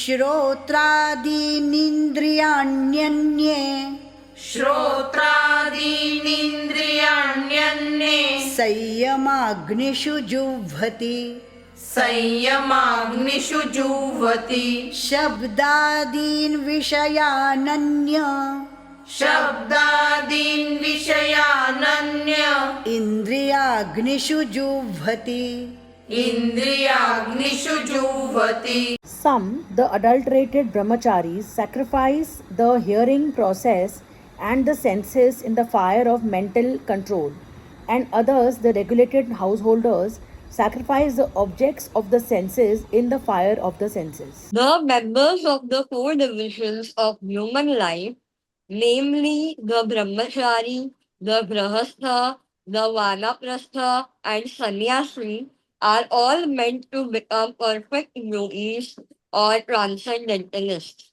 श्रोत्रादीनिन्द्रियाण्यन्ये श्रोत्रादीनिन्द्रियाण्यन्ये संयमाग्निषु जुह्वति संयमाग्निषु जुह्वति शब्दादीन् विषयानन्य शब्दादीन् विषयानन्य इन्द्रियाग्निषु जुह्वति इन्द्रियाग्निषु जुह्वति. Some, the adulterated brahmacharis, sacrifice the hearing process and the senses in the fire of mental control, and others, the regulated householders, sacrifice the objects of the senses in the fire of the senses. The members of the four divisions of human life, namely the brahmachari, the grahastha, the vanaprastha, and sannyasi, are all meant to become perfect yogis or transcendentalists.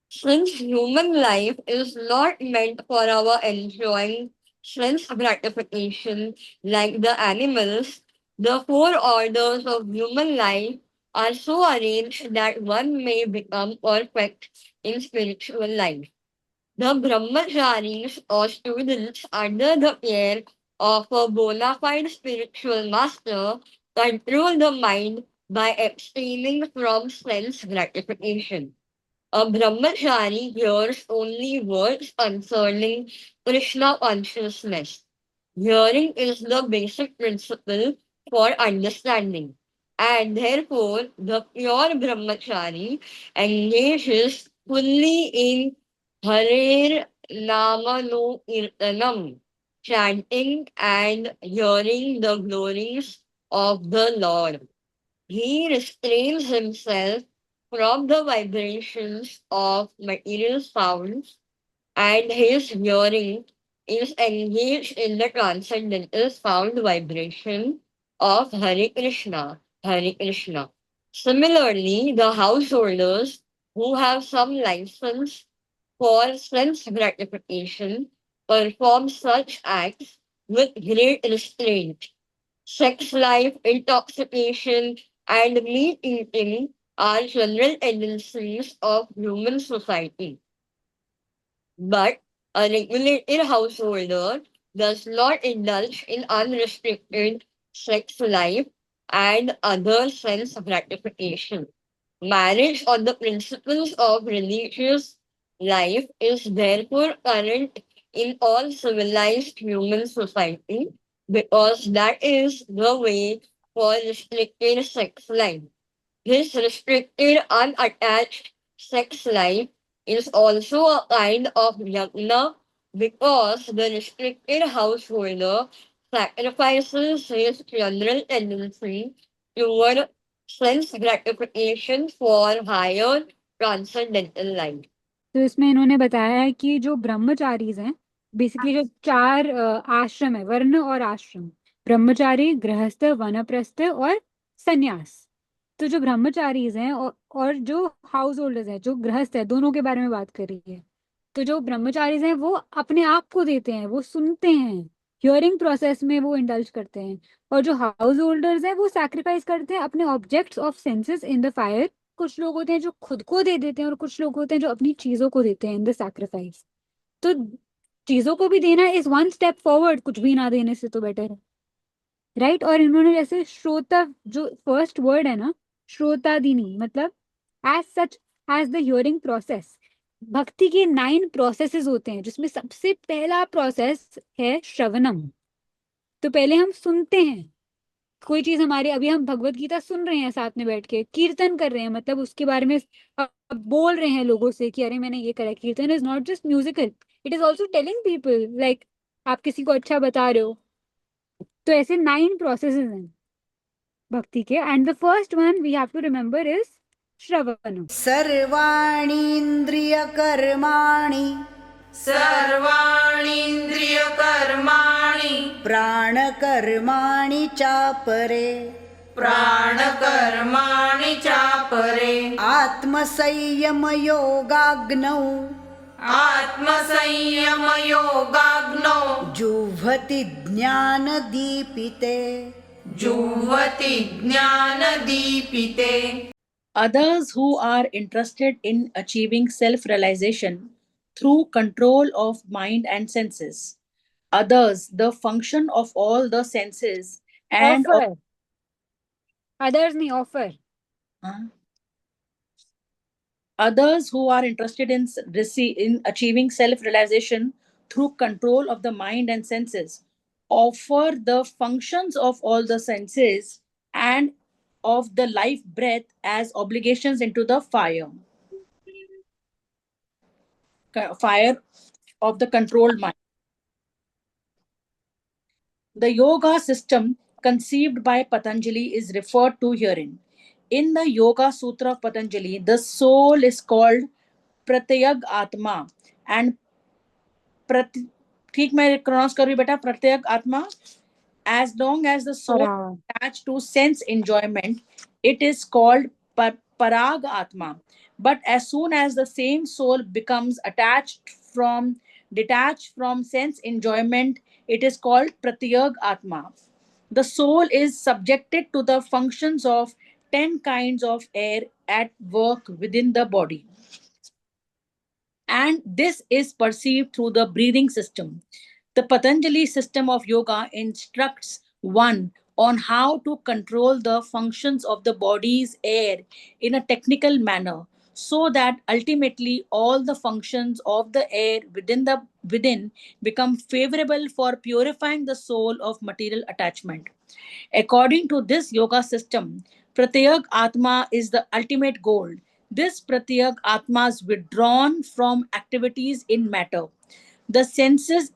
Since human life is not meant for our enjoying sense gratification like the animals, the four orders of human life are so arranged that one may become perfect in spiritual life. The brahmacharis or students under the care of a bona fide spiritual master control the mind by abstaining from sense gratification. A brahmachari hears only words concerning Krishna consciousness. Hearing is the basic principle for understanding, and therefore the pure brahmachari engages fully in Harer Namano Kirtanam, chanting and hearing the glories of the Lord. He restrains himself from the vibrations of material sounds, and his hearing is engaged in the transcendental sound vibration of Hare Krishna, Hare Krishna. Similarly, the householders who have some license for sense gratification perform such acts with great restraint. Sex life, intoxication, and meat eating are general tendencies of human society. But a regulated householder does not indulge in unrestricted sex life and other sense gratification. Marriage on the principles of religious life is therefore current in all civilized human society because that is the way for restricted sex life. This restricted, unattached sex life is also a kind of yajna because the restricted householder sacrifices his general tendency toward sense gratification for higher transcendental life. तो इसमें इन्होंने बताया है कि जो ब्रह्मचारीज हैं, basically जो चार आश्रम है, वर्ण और आश्रम, ब्रह्मचारी, गृहस्थ, वनप्रस्थ और सन्यास. तो जो ब्रह्मचारीज हैं और जो हाउस होल्डर्स हैं, जो गृहस्थ है, दोनों के बारे में बात कर रही है. तो जो ब्रह्मचारीज हैं वो अपने आप को देते हैं, वो सुनते हैं, हियरिंग प्रोसेस में वो इंडल्ज करते हैं. और जो हाउस होल्डर्स हैं वो सैक्रिफाइस करते हैं अपने objects of senses in the fire. कुछ लोग होते हैं जो खुद को दे देते हैं और कुछ लोग होते हैं जो अपनी चीजों को देते हैं इन द सैक्रिफाइस. तो चीजों को भी देना इज वन स्टेप फॉरवर्ड, कुछ भी ना देने से तो बेटर है, राइट. और इन्होंने जैसे श्रोता, जो फर्स्ट वर्ड है ना, श्रोतादीनी, मतलब as such as the hearing process. भक्ति के 9 प्रोसेसेस होते हैं, जिसमें सबसे पहला प्रोसेस है श्रवणम. तो पहले हम सुनते हैं कोई चीज हमारे, अभी हम भगवत गीता सुन रहे हैं साथ में बैठ के, कीर्तन कर रहे हैं, मतलब उसके बारे में बोल रहे हैं लोगों से कि अरे मैंने ये करा. कीर्तन is not just musical, it is also telling people, like आप किसी को अच्छा बता रहे हो. तो ऐसे 9 प्रोसेसेस हैं भक्ति के, and the first one we have to remember is shravanam. सर्वाणीन्द्रियकर्माणि सर्वाणीन्द्रियकर्माणि प्राणकर्माणि चापरे प्राणकर्माणि चापरे आत्मसंयमयोगाग्नौ आत्मसंयमयोगाग्नौ जुह्वति ज्ञानदीपिते. जुह्वति ज्ञानदीपिते. Others who are interested in achieving self realization through control of mind and senses. Others, the function of all the senses and of. Offer. Others नहीं offer. Huh? Others who are interested in, in achieving self realization through control of the mind and senses offer the functions of all the senses and of the life breath as obligations into the fire of the controlled mind. The yoga system conceived by Patanjali is referred to herein. In the Yoga Sutra of Patanjali, the soul is called Pratyag Atma and ठीक मैं pronounce कर रही हूँ बेटा प्रत्यग आत्मा. As long as the soul is attached to sense enjoyment, it is called parag atma. But as soon as the same soul becomes detached from sense enjoyment, it is called pratyag atma. The soul is subjected to the functions of 10 kinds of air at work within the body. And this is perceived through the breathing system. The Patanjali system of yoga instructs one on how to control the functions of the body's air in a technical manner so that ultimately all the functions of the air within become favorable for purifying the soul of material attachment. According to this yoga system, Pratyag Atma is the ultimate goal. This Pratyag Atma is withdrawn from activities in matter. The senses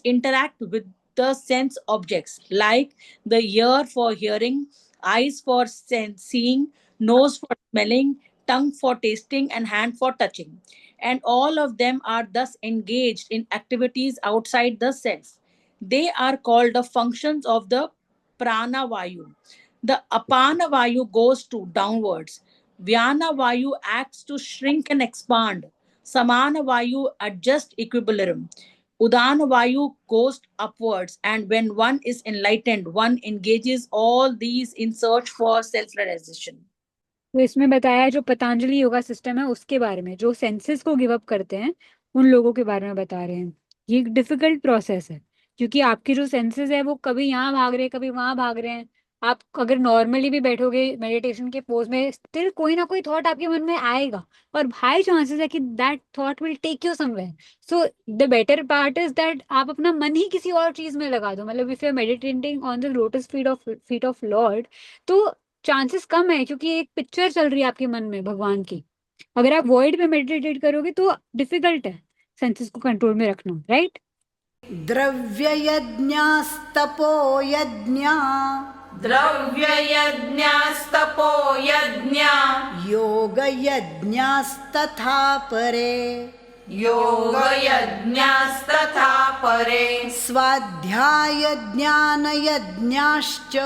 interact with the sense objects like the ear for hearing, eyes for seeing, nose for smelling, tongue for tasting, and hand for touching. And all of them are thus engaged in activities outside the self. They are called the functions of the prana vayu. The apana vayu goes to downwards. Vyana vayu acts to shrink and expand. Samana vayu adjusts equilibrium. Udana Vayu goes upwards, and when one is enlightened, one engages all these in search for self-realization. तो इसमें बताया है जो Patanjali yoga system है उसके बारे में, जो सेंसेस को गिव अप करते हैं उन लोगों के बारे में बता रहे हैं. ये एक डिफिकल्ट प्रोसेस है क्योंकि आपके जो सेंसेस है वो कभी यहाँ भाग रहे हैं कभी वहां भाग रहे हैं. आप अगर नॉर्मली भी बैठोगे मेडिटेशन के पोज में, स्टिल कोई ना कोई थॉट आपके मन में आएगा और हाई चांसेस है कि that thought will take you somewhere. So the better part is that आप अपना मन ही किसी और चीज में लगा दो. मतलब if you are meditating on the lotus feet of Lord, तो चांसेस कम है क्योंकि एक पिक्चर चल रही है आपके मन में भगवान की. अगर आप वॉइड पे मेडिटेट करोगे तो डिफिकल्ट है सेंसेस को कंट्रोल में रखना, राइट? द्रव्ययज्ञास्तपो यज्ञा द्रव्ययज्ञास्तपो यज्ञा योगयज्ञास्तथा परे योगयज्ञास्तथा परे स्वाध्यायज्ञानयज्ञाश्च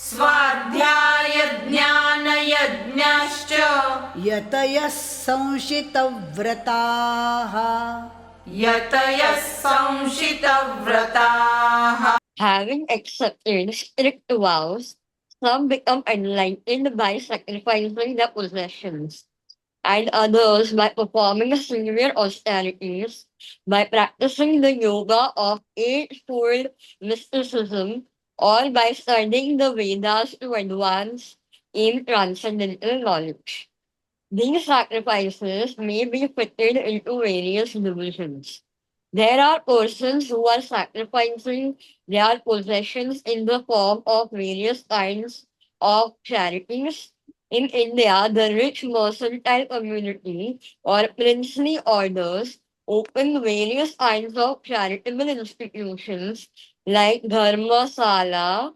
स्वाध्यायज्ञानयज्ञाश्च यतयः संशितव्रताः यतयः संशितव्रताः. Having accepted strict vows, some become enlightened by sacrificing their possessions, and others by performing severe austerities, by practicing the yoga of eightfold mysticism, or by studying the Vedas to advance in transcendental knowledge. These sacrifices may be fitted into various divisions. There are persons who are sacrificing their possessions in the form of various kinds of charities. In India, the rich mercantile community or princely orders open various kinds of charitable institutions like Dharmasala,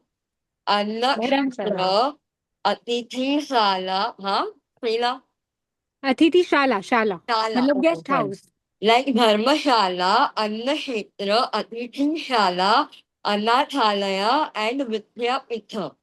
Annashtra, Atithi Sala, Srila? अतिथिशाला शाला Shala, मतलब okay, guest fine. House. Like Dharmashala, Annakshetra, Atitishala, Anathalaya, and Vidyapitha.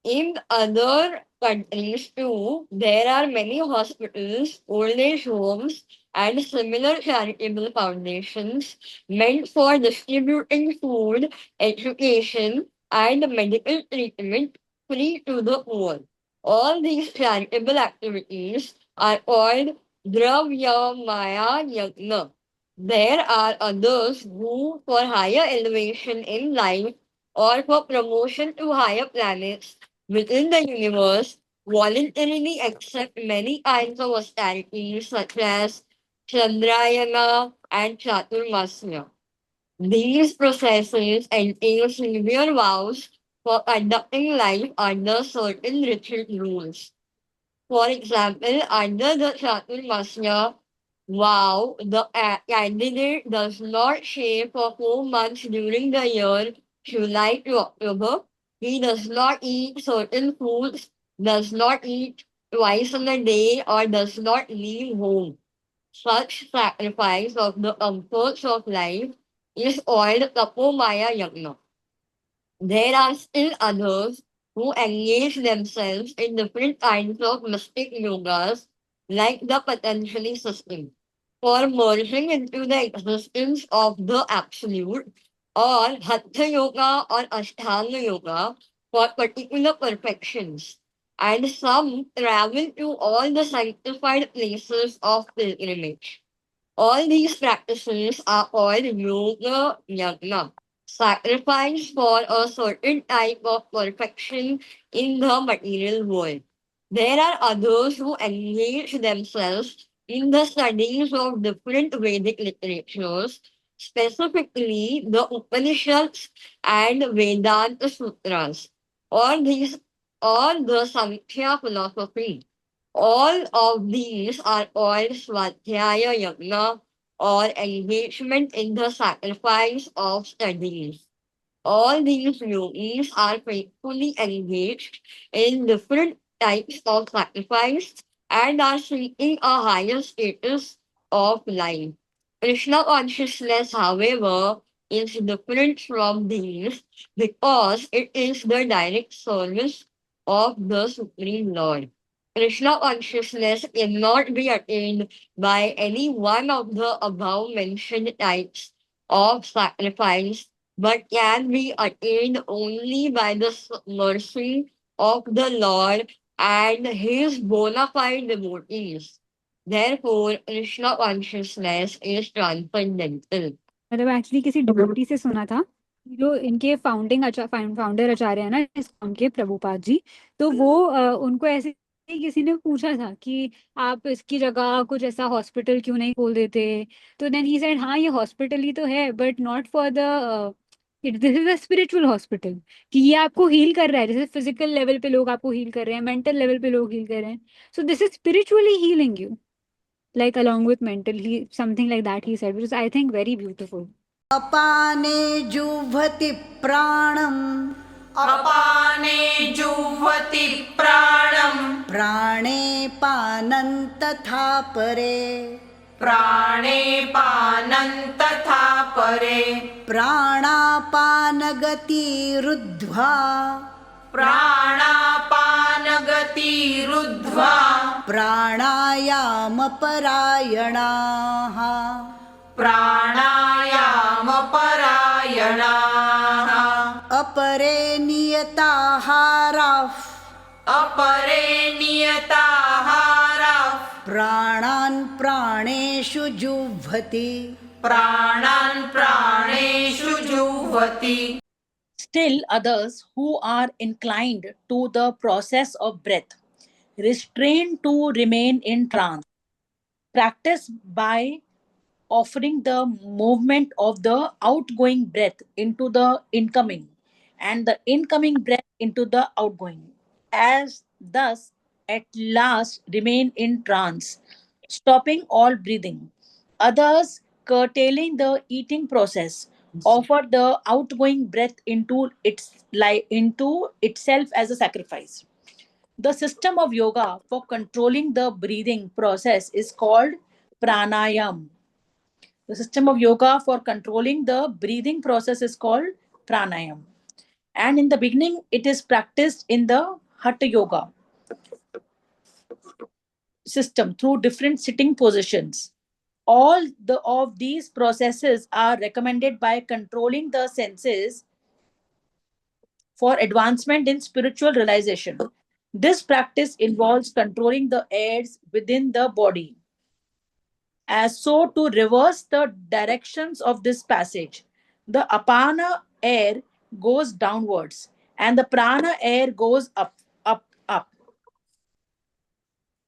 In other countries too, there are many hospitals, old age homes, and similar charitable foundations meant for distributing food, education, and medical treatment free to the poor. All these charitable activities are called Dravya Maya Yagna. There are others who, for higher elevation in life or for promotion to higher planets within the universe, voluntarily accept many kinds of austerities such as Chandrayana and Chaturmasya. These processes entail severe vows for conducting life under certain rigid rules. For example, under the Chaturmasya vow, the candidate does not shave for 4 months during the year, July to October. He does not eat certain foods, does not eat twice in a day, or does not leave home. Such sacrifice of the comforts of life is called Tapomaya Yagna. There are still others who engage themselves in different kinds of mystic yogas, like the Patanjali system, for merging into the existence of the Absolute, or Hatha Yoga or Ashtanga Yoga for particular perfections. And some travel to all the sanctified places of pilgrimage. All these practices are called yoga yagna, sacrifice for a certain type of perfection in the material world. There are others who engage themselves in the studies of different Vedic literatures, specifically the Upanishads and Vedanta Sutras, or these or the Samkhya philosophy. All of these are called Swadhyaya Yagna or engagement in the sacrifice of studies. All these yogis are faithfully engaged in different types of sacrifice and are seeking a higher status of life. Krishna consciousness, however, is different from these because it is the direct service of the Supreme Lord. Krishna consciousness cannot be attained by any one of the above mentioned types of sacrifice, but can be attained only by the mercy of the Lord and his bona fide devotees. Therefore, Krishna consciousness is transcendental. मतलब actually किसी devotee से सुना था कि जो इनके founder आचार्य है ना इनके प्रभुपाद जी, तो वो उनको ऐसे ही किसी ने पूछा था कि आप इसकी जगह कुछ ऐसा हॉस्पिटल क्यों नहीं खोल देते, तो देन ही सेड हाँ ये हॉस्पिटल ही तो है but not for the this is a spiritual hospital, कि ये आपको हील कर रहा है, जैसे फिजिकल लेवल पे लोग आपको हील कर रहे हैं, मेंटल लेवल पे लोग हील कर रहे हैं, so this is spiritually healing you, like along with mental, he something like that he said, which is I think very beautiful. अपाने जुह्वति प्राणम् अपाने जुह्वति प्राणं प्राणे पानं तथा परे प्राणे पानं तथा परे प्राणापानगतिरुद्ध्वा प्राणापानगतिरुद्ध्वा प्राणायामपरायणाः प्राणायामपरायणाः अपरे नियताहाराः अपरे नियताहाराः प्राणान् प्राणेषु जुह्वति प्राणान् प्राणेषु जुह्वति. Still others who are inclined to the process of breath, restrained to remain in trance, practice by offering the movement of the outgoing breath into the incoming and the incoming breath into the outgoing, as thus at last remain in trance, stopping all breathing. Others, curtailing the eating process, offer the outgoing breath into itself as a sacrifice. The system of yoga for controlling the breathing process is called pranayam. The system of yoga for controlling the breathing process is called pranayam. And in the beginning, it is practiced in the Hatha Yoga system through different sitting positions. All of these processes are recommended by controlling the senses for advancement in spiritual realization. This practice involves controlling the airs within the body, as so to reverse the directions of this passage. The apana air goes downwards and the prana air goes up, up, up.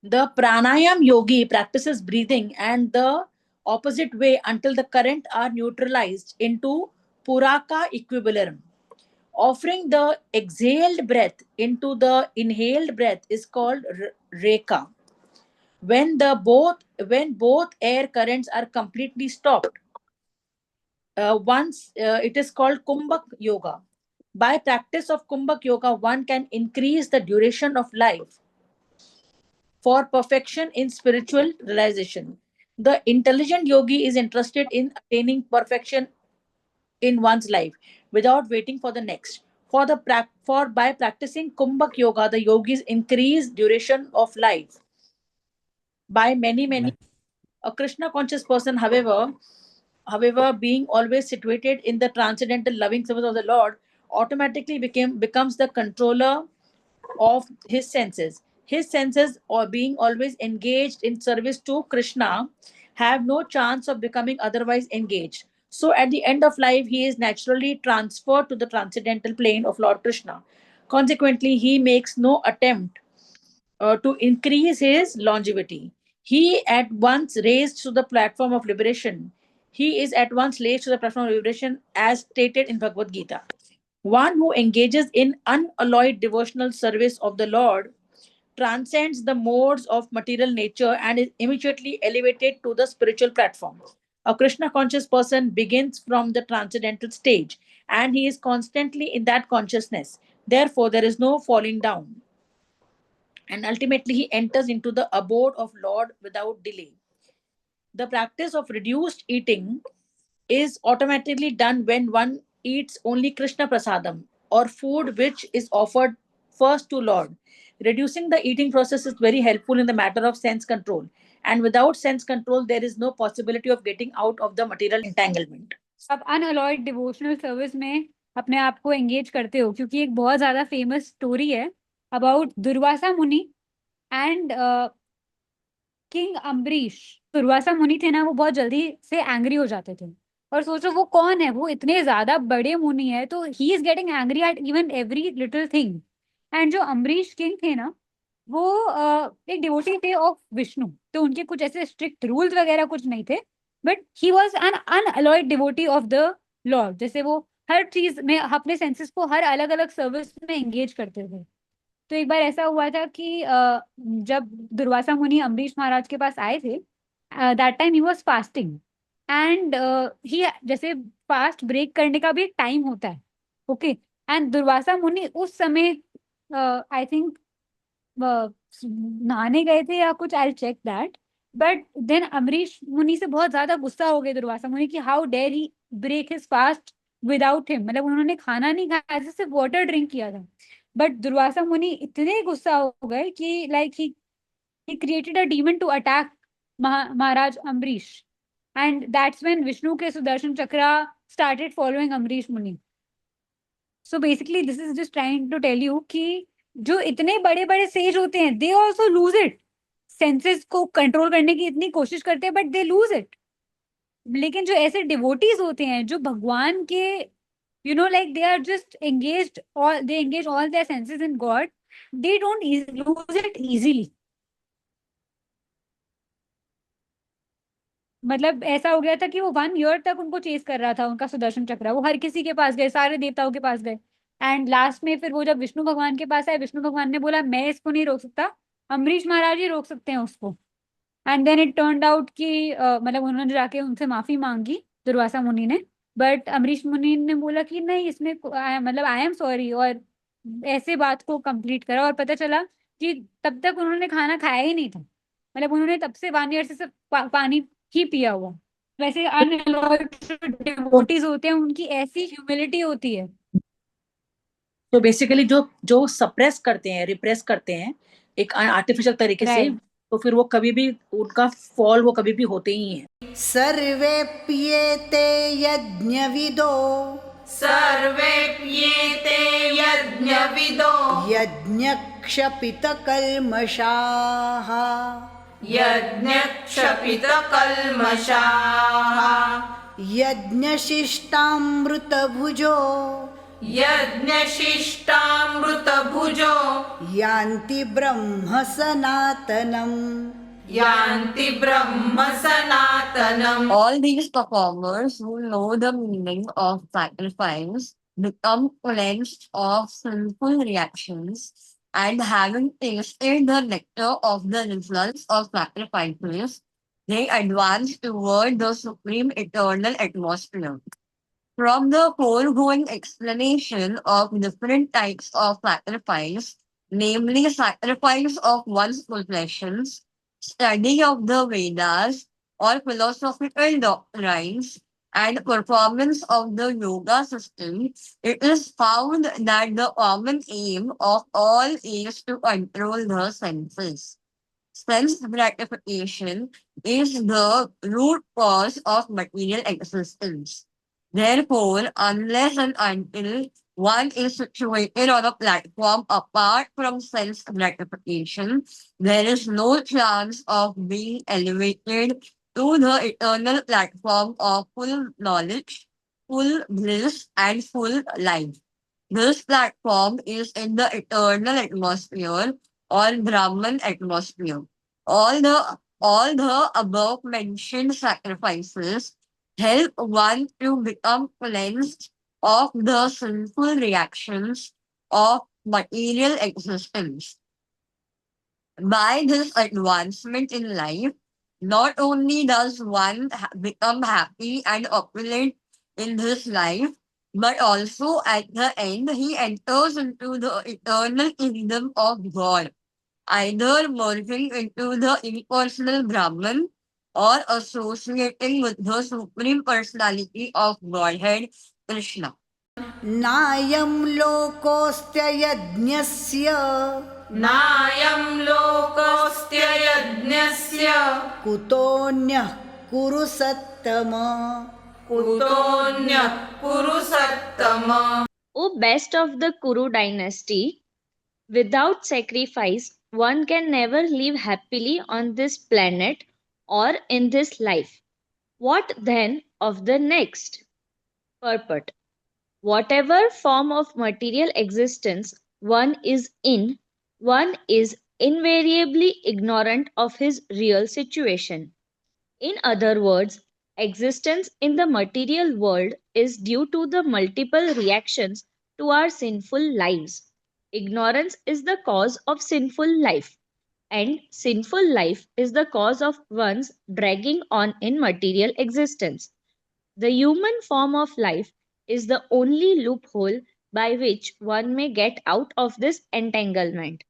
The pranayam yogi practices breathing and the opposite way until the current are neutralized into puraka equilibrium. Offering the exhaled breath into the inhaled breath is called reka. When both air currents are completely stopped, once it is called kumbhak yoga. By practice of kumbhak yoga, one can increase the duration of life for perfection in spiritual realization. The intelligent yogi is interested in attaining perfection in one's life without waiting for the next. For by practicing kumbhak yoga, the yogis increase duration of life by many. A Krishna conscious person, however, being always situated in the transcendental loving service of the Lord, automatically becomes the controller of his senses. His senses, or being always engaged in service to Krishna, have no chance of becoming otherwise engaged. So, at the end of life, he is naturally transferred to the transcendental plane of Lord Krishna. Consequently, he makes no attempt to increase his longevity. He at once raised to the platform of liberation. He is at once raised to the platform of liberation as stated in Bhagavad Gita. One who engages in unalloyed devotional service of the Lord transcends the modes of material nature and is immediately elevated to the spiritual platform. A Krishna conscious person begins from the transcendental stage and he is constantly in that consciousness. Therefore, there is no falling down. And ultimately, he enters into the abode of Lord without delay. The practice of reduced eating is automatically done when one eats only Krishna Prasadam or food which is offered first to Lord. Reducing the eating process is very helpful in the matter of sense control. And without sense control, there is no possibility of getting out of the material entanglement. आप unalloyed devotional service में अपने आप को engage करते हो, क्योंकि एक बहुत ज्यादा फेमस स्टोरी है अबाउट दुर्वासा मुनि एंड किंग अम्बरीश। दुर्वासा मुनि थे ना, वो बहुत जल्दी से एंग्री हो जाते थे। और सोचो वो कौन है, वो इतने ज्यादा बड़े मुनि है, तो he is getting angry at even every little thing. And जो अम्बरीश किंग थे ना, वो एक डिवोटी थे ऑफ विष्णु, तो उनके कुछ ऐसे स्ट्रिक्ट रूल्स वगैरह कुछ नहीं थे, but he was an unalloyed devotee of the lord. जैसे वो हर चीज में अपने सेंसेस को हर अलग अलग सर्विस में एंगेज करते थे। तो एक बार ऐसा हुआ था कि जब दुर्वासा मुनि अम्बरीश महाराज के पास आए थे, that time he was fasting and he, जैसे फास्ट ब्रेक करने का भी एक टाइम होता है, ओके। एंड दुर्वासा मुनि उस समय आई थिंक नहाने गए थे या कुछ, I check that. But then Ambarish muni से बहुत ज्यादा गुस्सा हो गए दुर्वासा मुनि कि how dare he break his fast without him, मतलब उन्होंने खाना नहीं खाया, सिर्फ वाटर ड्रिंक किया था। बट दुर्वासा मुनि इतने गुस्सा हो गए कि like he created a demon to attack Maharaj Ambarish, and that's when Vishnu के Sudarshan chakra started following Ambarish muni. So basically this is just trying to tell you कि जो इतने बड़े बड़े सेज होते हैं, they also lose it. Senses को कंट्रोल करने की इतनी कोशिश करते हैं, बट दे लूज इट। लेकिन जो ऐसे डिवोटीज होते हैं जो भगवान के like they are just engaged, all they engage all their senses in God, they don't lose it easily। मतलब ऐसा हो गया था कि वो 1 year तक उनको चेस कर रहा था, उनका सुदर्शन चक्र। वो हर किसी के पास गए, सारे देवताओं के पास गए, एंड लास्ट में फिर वो जब विष्णु भगवान के पास आए, विष्णु भगवान ने बोला मैं इसको नहीं रोक सकता, अम्बरीश महाराज ही रोक सकते हैं उसको। And then it turned out कि मतलब उन्होंने जाके उनसे माफी मांगी दुर्वासा मुनि ने, बट अम्बरीश मुनि ने बोला कि नहीं, इसमें मतलब आई एम सॉरी, और ऐसे बात को कंप्लीट करा। और पता चला कि तब तक उन्होंने खाना खाया ही नहीं था, मतलब उन्होंने तब से 1 year से सिर्फ पानी ही पिया हुआ। वैसे अनअलॉयड डिवोटीज होते हैं, उनकी ऐसी ह्यूमिलिटी होती है। तो बेसिकली जो सप्रेस करते हैं, रिप्रेस करते हैं एक आर्टिफिशियल तरीके से, तो फिर वो कभी भी उनका फॉल वो कभी भी होते ही हैं। सर्वेप्येते यज्ञविदो सर्वेऽप्येते यज्ञविदो यज्ञक्षपितकल्मषाः यज्ञक्षपितकल्मषाः यज्ञशिष्टामृतभुजो यज्ञशिष्टामृतभुजो यान्ति ब्रह्म सनातनम् यान्ति ब्रह्म सनातनम्. All these performers who know the meaning of sacrifice become cleansed of sinful reactions, and having tasted the nectar of the results of sacrifices, they advance toward the supreme eternal atmosphere. From the foregoing explanation of different types of sacrifice, namely sacrifice of one's possessions, study of the Vedas, or philosophical doctrines, and performance of the yoga system, it is found that the common aim of all is to control the senses. Sense gratification is the root cause of material existence. Therefore, unless and until one is situated on a platform apart from sense gratification, there is no chance of being elevated to the eternal platform of full knowledge, full bliss, and full life. This platform is in the eternal atmosphere or Brahman atmosphere. All the above mentioned sacrifices help one to become cleansed of the sinful reactions of material existence. By this advancement in life, not only does one become happy and opulent in this life, but also at the end he enters into the eternal kingdom of God, either merging into the impersonal Brahman or associating with the Supreme Personality of Godhead, Krishna. नायं लोकोऽस्त्ययज्ञस्य नायं लोकोऽस्त्ययज्ञस्य कुतोऽन्यः कुरु सत्तम कुतोऽन्यः कुरु सत्तम. O best of the Kuru dynasty, without sacrifice, one can never live happily on this planet or in this life. What then of the next? Purport. Whatever form of material existence one is in, one is invariably ignorant of his real situation. In other words, existence in the material world is due to the multiple reactions to our sinful lives. Ignorance is the cause of sinful life, and sinful life is the cause of one's dragging on in material existence. The human form of life is the only loophole by which one may get out of this entanglement.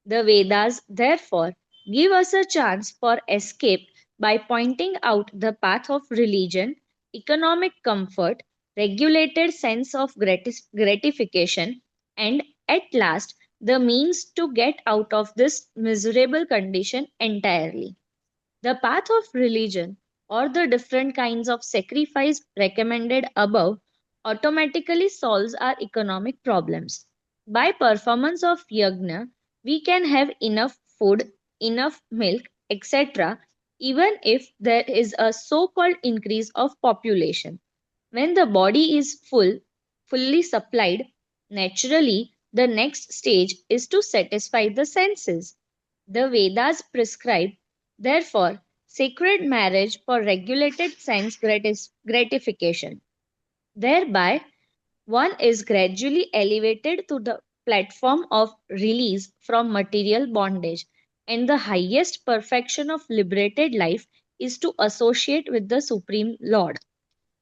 The Vedas, therefore, give us a chance for escape by pointing out the path of religion, economic comfort, regulated sense of gratification, and at last the means to get out of this miserable condition entirely. The path of religion or the different kinds of sacrifice recommended above automatically solves our economic problems. By performance of yajna, we can have enough food, enough milk, etc., even if there is a so called increase of population. When the body is fully supplied, naturally the next stage is to satisfy the senses. The Vedas prescribe, therefore, sacred marriage for regulated sense gratification. Thereby, one is gradually elevated to the platform of release from material bondage, and the highest perfection of liberated life is to associate with the Supreme Lord.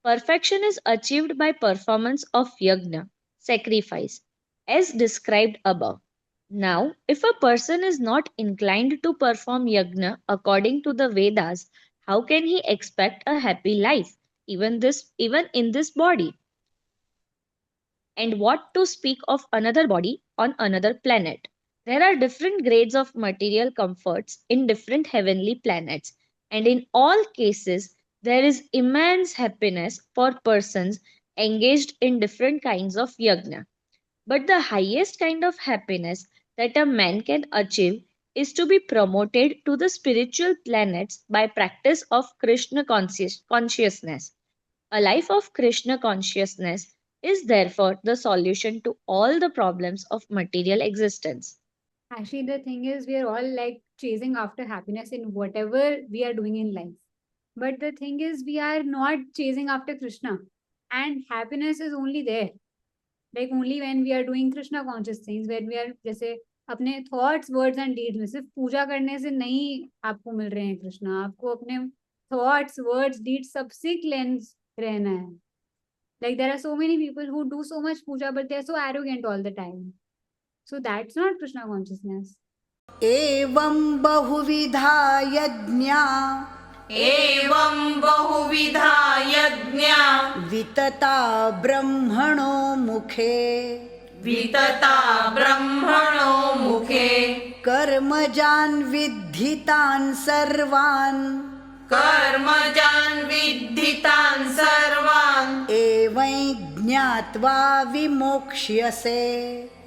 Perfection is achieved by performance of yajna, sacrifice, as described above. Now, if a person is not inclined to perform yajna according to the Vedas, how can he expect a happy life, even in this body? And what to speak of another body on another planet? There are different grades of material comforts in different heavenly planets, and in all cases, there is immense happiness for persons engaged in different kinds of yajna. But the highest kind of happiness that a man can achieve is to be promoted to the spiritual planets by practice of Krishna consciousness. A life of Krishna consciousness is therefore the solution to all the problems of material existence. Actually, the thing is, we are all like chasing after happiness in whatever we are doing in life. But the thing is, we are not chasing after Krishna. And happiness is only there. Like only when we are doing Krishna conscious things, when we are जैसे अपने thoughts, words and deeds में सिर्फ पूजा करने से नहीं आपको मिल रहे हैं कृष्णा, आपको अपने thoughts, words, deeds सबसे cleanse रहना है. Like there are so many people who do so much puja, but they are so arrogant all the time. So that's not Krishna consciousness. एवं बहुविधा यज्ञा एवं बहुविधा यज्ञा वितता ब्रह्मणो मुखे वितता ब्रह्मणो मुखे कर्मजान् विद्धितान् सर्वान् कर्मजान् विद्धितान् सर्वान् एवं ज्ञात्वा विमोक्ष्यसे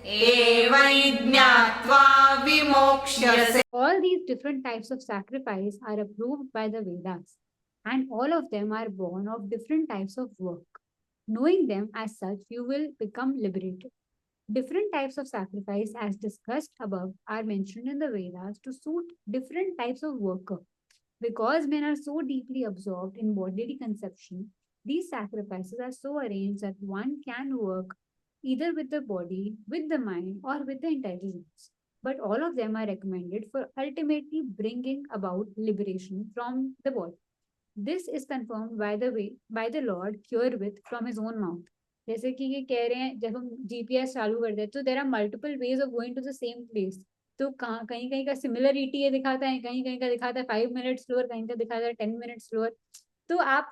एवं ज्ञात्वा विमोक्ष्यसे. All these different types of sacrifice are approved by the Vedas, and all of them are born of different types of work. Knowing them as such, you will become liberated. Different types of sacrifice, as discussed above, are mentioned in the Vedas to suit different types of worker. Because men are so deeply absorbed in bodily conception, these sacrifices are so arranged that one can work either with the body, with the mind, or with the intelligence. But all of them are recommended for ultimately bringing about liberation from the body. This is confirmed by the Lord Curewith from his own mouth. जैसे कि ये कह रहे हैं जब हम GPS चालू करते हैं तो there are multiple ways of going to the same place. तो कहाँ कहीं कहीं का सिमिलरिटी ये दिखाता है, कहीं कहीं का दिखाता है 5 मिनट स्लोअर, कहीं का दिखाता है 10 मिनट स्लोअर. तो आप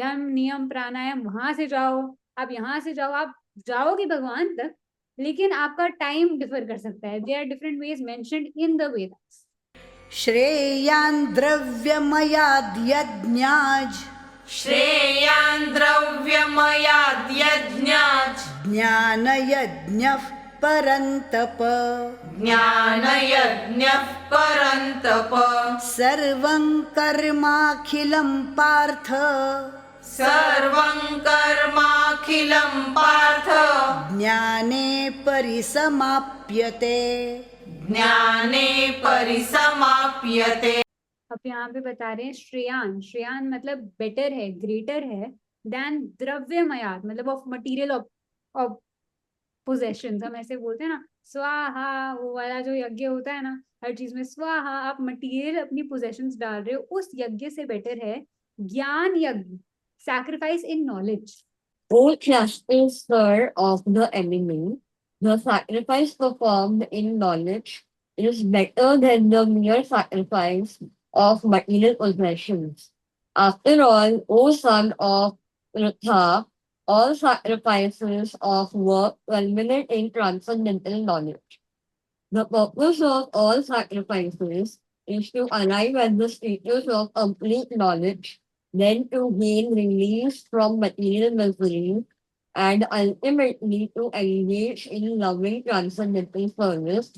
यम नियम प्राणायाम वहां से जाओ, आप यहाँ से जाओ, आप जाओगे भगवान तक, लेकिन आपका टाइम डिफर कर सकता है. There are different ways mentioned in the Vedas. श्रेयान् द्रव्यमयाद्यज्ञाज् श्रेयान् द्रव्यमयाद्यज्ञात् ज्ञानयज्ञः परन्तप ज्ञानयज्ञः परन्तप सर्वं कर्माखिलं पार्थ सर्वं कर्माखिलं पार्थ ज्ञाने परिसमाप्यते. ज्ञाने परिसमाप्यते. अब यहाँ पे बता रहे हैं श्रेयान. श्रेयान मतलब बेटर है, ग्रेटर है देन द्रव्यमयात, मतलब ऑफ मटीरियल ऑफ पोजेशंस. हम ऐसे बोलते हैं ना स्वाहा, वो वाला जो यज्ञ होता है ना हर चीज में स्वाहा, आप मटीरियल अपनी पोजेशंस डाल रहे हो, उस यज्ञ से बेटर है ज्ञान यज्ञ, sacrifice in knowledge. O justicer of the enemy, the sacrifice performed in knowledge is better than the mere sacrifice of material possessions. After all, O son of Pritha, all sacrifices of work culminate in transcendental knowledge. The purpose of all sacrifices is to arrive at the status of complete knowledge, then to gain release from material misery, and ultimately to engage in loving transcendental service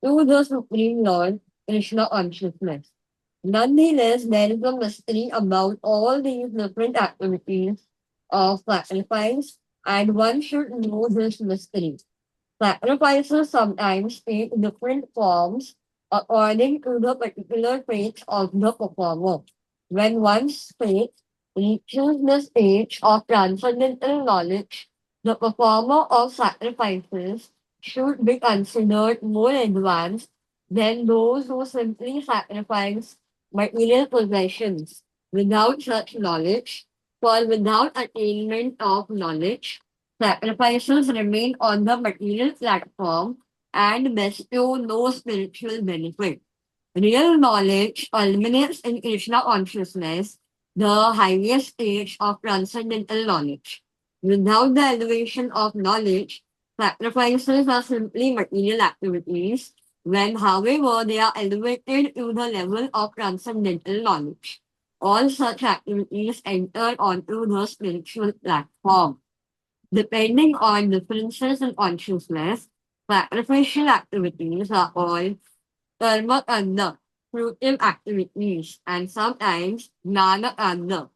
to the Supreme Lord, Krishna consciousness. Nonetheless, there is a mystery about all these different activities of sacrifice, and one should know this mystery. Sacrifices sometimes take different forms according to the particular faith of the performer. When one's faith reaches the stage of transcendental knowledge, the performer of sacrifices should be considered more advanced than those who simply sacrifice material possessions without such knowledge, for without attainment of knowledge, sacrifices remain on the material platform and bestow no spiritual benefit. Real knowledge culminates in Krishna consciousness, the highest stage of transcendental knowledge. Without the elevation of knowledge, sacrifices are simply material activities, when, however, they are elevated to the level of transcendental knowledge. All such activities enter onto the spiritual platform. Depending on differences in consciousness, sacrificial activities are called karma kanda, fruitive activities, and sometimes gnana kanda,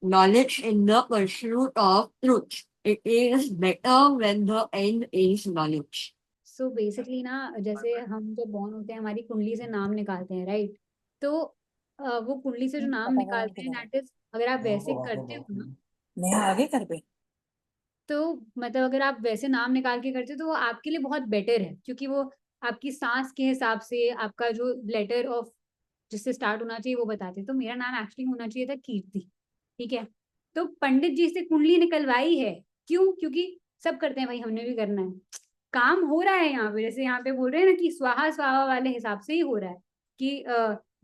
knowledge in the pursuit of truth. It is better when the end is knowledge. So basically ना, जैसे हम जब born होते हैं हमारी कुंडली से नाम निकालते हैं, राइट? तो वो कुंडली से जो नाम निकालते हैं, दैट इज, अगर आप वैसे करते हो ना, मैं आगे कर पे तो मतलब अगर आप वैसे नाम निकाल के करते हो तो वो आपके लिए बहुत बेटर है, क्योंकि वो आपकी सांस के हिसाब से आपका जो लेटर ऑफ जिससे स्टार्ट होना चाहिए वो बताते हैं। तो मेरा नाम एक्चुअली होना चाहिए था कीर्ति, ठीक है? तो पंडित जी से कुंडली निकलवाई है, क्यों? क्योंकि सब करते हैं भाई, हमने भी करना है, काम हो रहा है यहाँ पे। जैसे यहाँ पे बोल रहे हैं ना कि स्वाहा स्वाहा वाले हिसाब से ही हो रहा है कि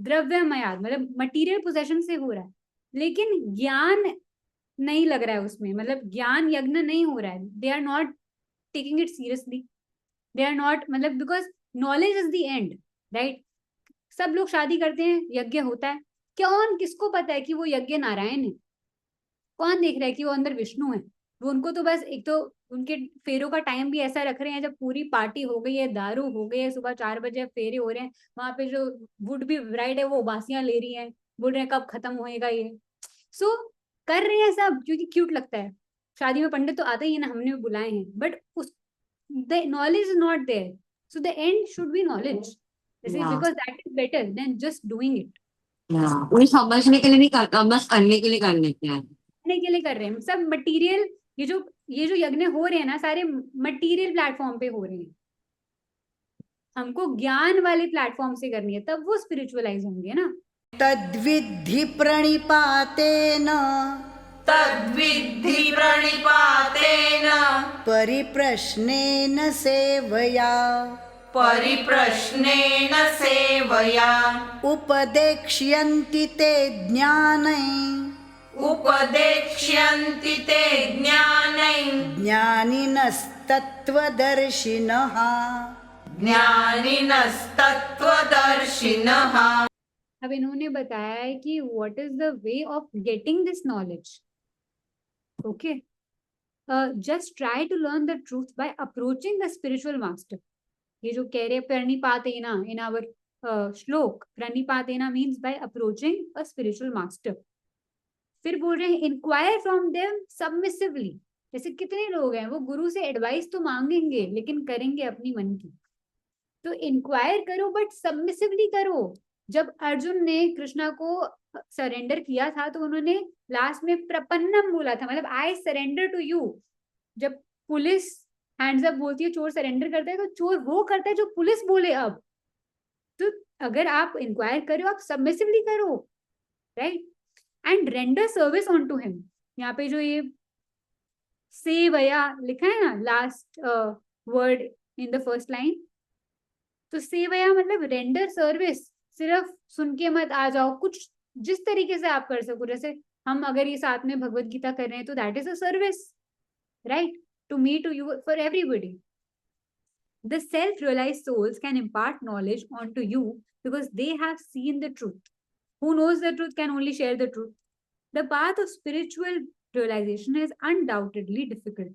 द्रव्यमयाद मतलब मटीरियल पोजेशन से हो रहा है, लेकिन ज्ञान नहीं लग रहा है उसमें, मतलब ज्ञान यज्ञ नहीं हो रहा है। They are not taking it seriously, they are not, मतलब because knowledge is the end, right? सब लोग शादी करते हैं, यज्ञ होता है, कौन किसको पता है कि वो यज्ञ नारायण है? कौन देख रहा है कि वो अंदर विष्णु है? वो उनको तो बस एक तो उनके फेरों का टाइम भी ऐसा रख रहे हैं, जब पूरी पार्टी हो गई है, दारू हो गई है, सुबह 4 बजे फेरे हो रहे हैं, वहां पे जो वुड बी ब्राइड है वो बासियां ले रही है, बोल रहे हैं कब खत्म होएगा ये। सो कर रहे हैं सब क्योंकि क्यूट लगता है। शादी में पंडित तो आता ही है ना, हमने भी बुलाए हैं, बट उस the knowledge is not there, so the end should be knowledge, because that is better than just doing it. कोई समझने के लिए नहीं करता, बस करने के लिए कर लेते हैं। करने के लिए कर रहे हैं सब मटेरियल, ये जो यज्ञ हो रहे हैं ना, सारे मटेरियल प्लेटफॉर्म पे हो रहे हैं। हमको ज्ञान वाले प्लेटफॉर्म से करनी है, तब वो स्पिरिचुअलाइज होंगे ना। तद्विद्धि प्रणिपातेन तद्विद्धि प्रणिपातेन परिप्रश्नेन सेवया परिप्रश्नेन सेवया उपदेक्ष्यन्ति ते ज्ञानै उपदेक्ष्यन्ति ते ज्ञानै ज्ञानिनस्तत्त्वदर्शिनः। ज्ञानिनस्तत्त्वदर्शिनः। अब इन्होंने बताया है कि what is the way of getting this knowledge. Okay, just try to learn the truth by approaching the spiritual master. ये जो कह रहे प्रणिपातेना इन आवर श्लोक, प्रणिपातेना means by approaching a spiritual master. फिर बोल रहे हैं इंक्वायर फ्रॉम देम सबमिसिवली। जैसे कितने लोग हैं वो गुरु से एडवाइस तो मांगेंगे लेकिन करेंगे अपनी मन की। तो इंक्वायर करो बट सबमिसिवली करो। जब अर्जुन ने कृष्णा को सरेंडर किया था तो उन्होंने लास्ट में प्रपन्नम बोला था, मतलब आई सरेंडर टू यू। जब पुलिस हैंड्स अप बोलती है, चोर सरेंडर करता है, तो चोर वो करता है जो पुलिस बोले। अब तो अगर आप इंक्वायर करो, आप सबमिसिवली करो, right? And render service on to him. यहाँ पे जो ये सेवया लिखा है ना, last word in the first line, तो सेवया मतलब रेंडर सर्विस। सिर्फ सुन के मत आ जाओ, कुछ जिस तरीके से आप कर सको। जैसे हम अगर ये साथ में भगवत गीता कर रहे हैं तो that is a service, right? To me, to you, for everybody. The self-realized souls can impart knowledge onto you because they have seen the truth. Who knows the truth can only share the truth. The path of spiritual realization is undoubtedly difficult.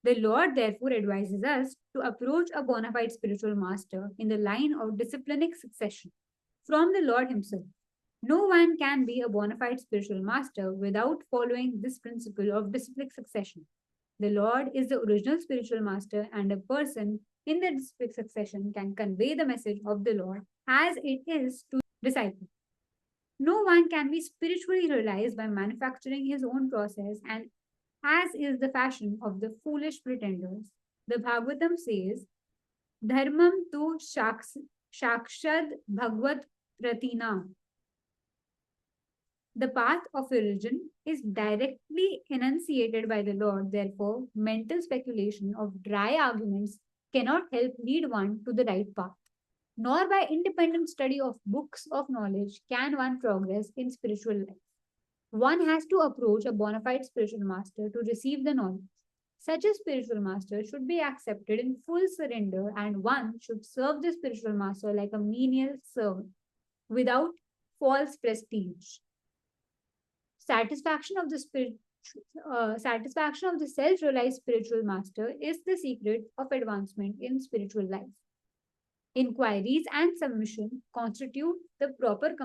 The Lord therefore advises us to approach a bona fide spiritual master in the line of disciplinic succession from the Lord Himself. No one can be a bona fide spiritual master without following this principle of disciplinic succession. The Lord is the original spiritual master, and a person in the disciplinic succession can convey the message of the Lord as it is to disciples. No one can be spiritually realized by manufacturing his own process, and as is the fashion of the foolish pretenders. The Bhagavatam says, Dharmam tu shakshad bhagavad pratina. The path of religion is directly enunciated by the Lord. Therefore, mental speculation of dry arguments cannot help lead one to the right path. Nor by independent study of books of knowledge can one progress in spiritual life. One has to approach a bona fide spiritual master to receive the knowledge. Such a spiritual master should be accepted in full surrender, and one should serve the spiritual master like a menial servant without false prestige. Satisfaction of the satisfaction of the self-realized spiritual master is the secret of advancement in spiritual life. Inquiries and submission constitute the proper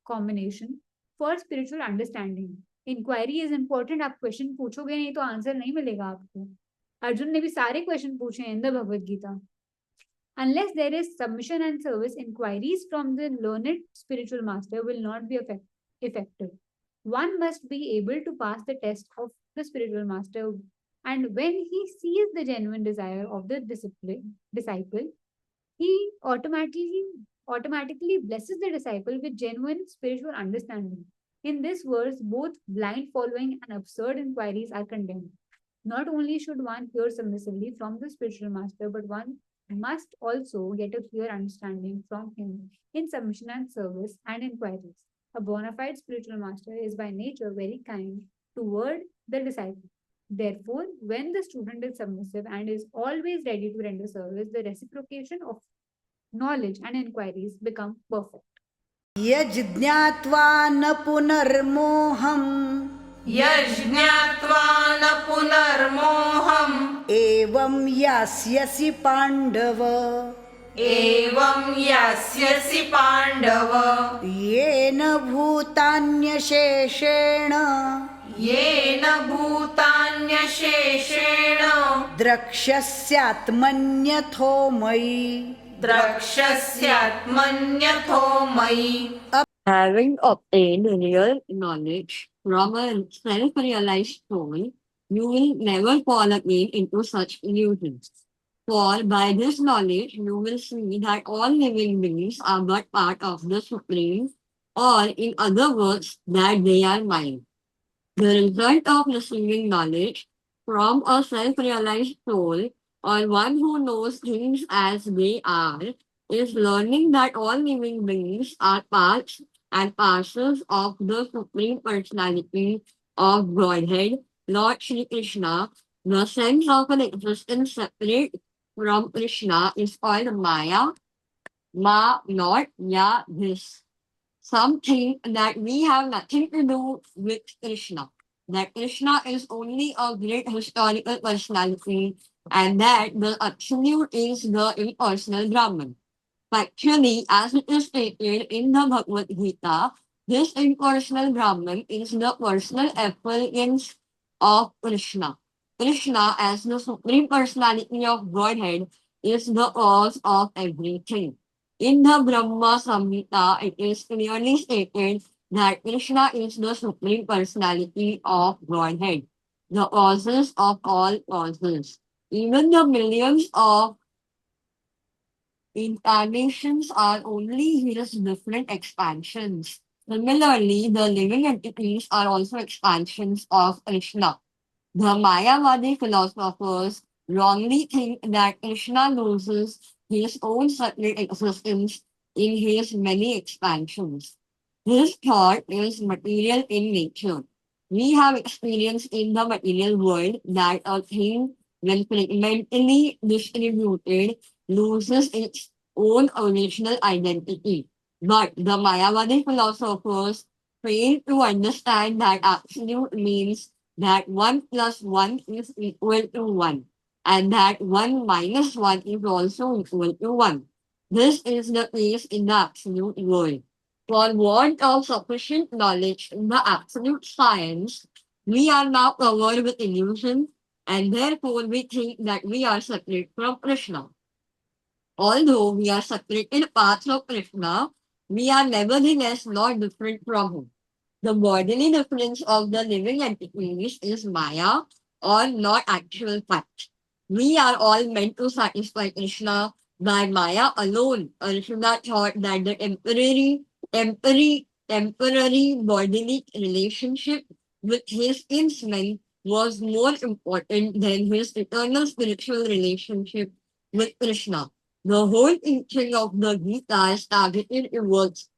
combination for spiritual understanding. Inquiry is important. आप question पूछोगे नहीं तो answer नहीं मिलेगा आपको. अर्जुन ने भी सारे क्वेश्चन पूछे हैं in the Bhagavad Gita. Unless there is submission and service, inquiries from the learned spiritual master will not be effective. One must be able to pass the test of the spiritual master, and when he sees the genuine desire of the disciple, he automatically blesses the disciple with genuine spiritual understanding. In this verse, both blind following and absurd inquiries are condemned. Not only should one hear submissively from the spiritual master, but one must also get a clear understanding from him in submission and service and inquiries. A bona fide spiritual master is by nature very kind toward the disciple. Therefore, when the student is submissive and is always ready to render service, the reciprocation of knowledge and inquiries become perfect. यज्ञात्वा न पुनर्मोहम् यज्ञात्वा न पुनर्मोहम् एवं यास्यसि पाण्डव एवं यास्यसि पाण्डव येन भूतान्यशेषेण येन भूतान्यशेषेण द्रक्ष्यस्यात्मन्यथो मयि द्रक्ष्यस्यात्मन्यथो मयि. Having obtained real knowledge from a self-realized soul, you will never fall again into such illusions. For by this knowledge, you will see that all living beings are but part of the Supreme, or in other words, that they are mind. The result of receiving knowledge from a self-realized soul, or one who knows things as they are, is learning that all living beings are parts and parcels of the Supreme Personality of Godhead, Lord Shri Krishna. The sense of an existence separate from Krishna is called Maya. Ma, not ya, this. Some think that we have nothing to do with Krishna, that Krishna is only a great historical personality, and that the Absolute is the impersonal Brahman. Actually, as it is stated in the Bhagavad Gita, this impersonal Brahman is the personal effulgence of Krishna. Krishna, as the Supreme Personality of Godhead, is the cause of everything. In the Brahma Samhita, it is clearly stated that Krishna is the Supreme Personality of Godhead, the causes of all causes. Even the millions of incarnations are only his different expansions. Similarly, the living entities are also expansions of Krishna. The Mayavadi philosophers wrongly think that Krishna loses his own separate existence in his many expansions. This thought is material in nature. We have experienced in the material world that a thing, when fragmentally distributed, loses its own original identity. But the Mayavadi philosophers fail to understand that absolute means that 1 plus 1 is equal to 1, and that 1 minus 1 is also equal to 1. This is the case in the absolute world. For want of sufficient knowledge in the absolute science, we are now covered with illusion, and therefore we think that we are separate from Krishna. Although we are separated parts of Krishna, we are nevertheless not different from him. The bodily difference of the living entities is Maya, or not actual fact. We are all meant to satisfy Krishna by Maya alone. Arjuna thought that the temporary bodily relationship with his kinsmen was more important than his eternal spiritual relationship with Krishna. The whole teaching of the Gita is targeted towards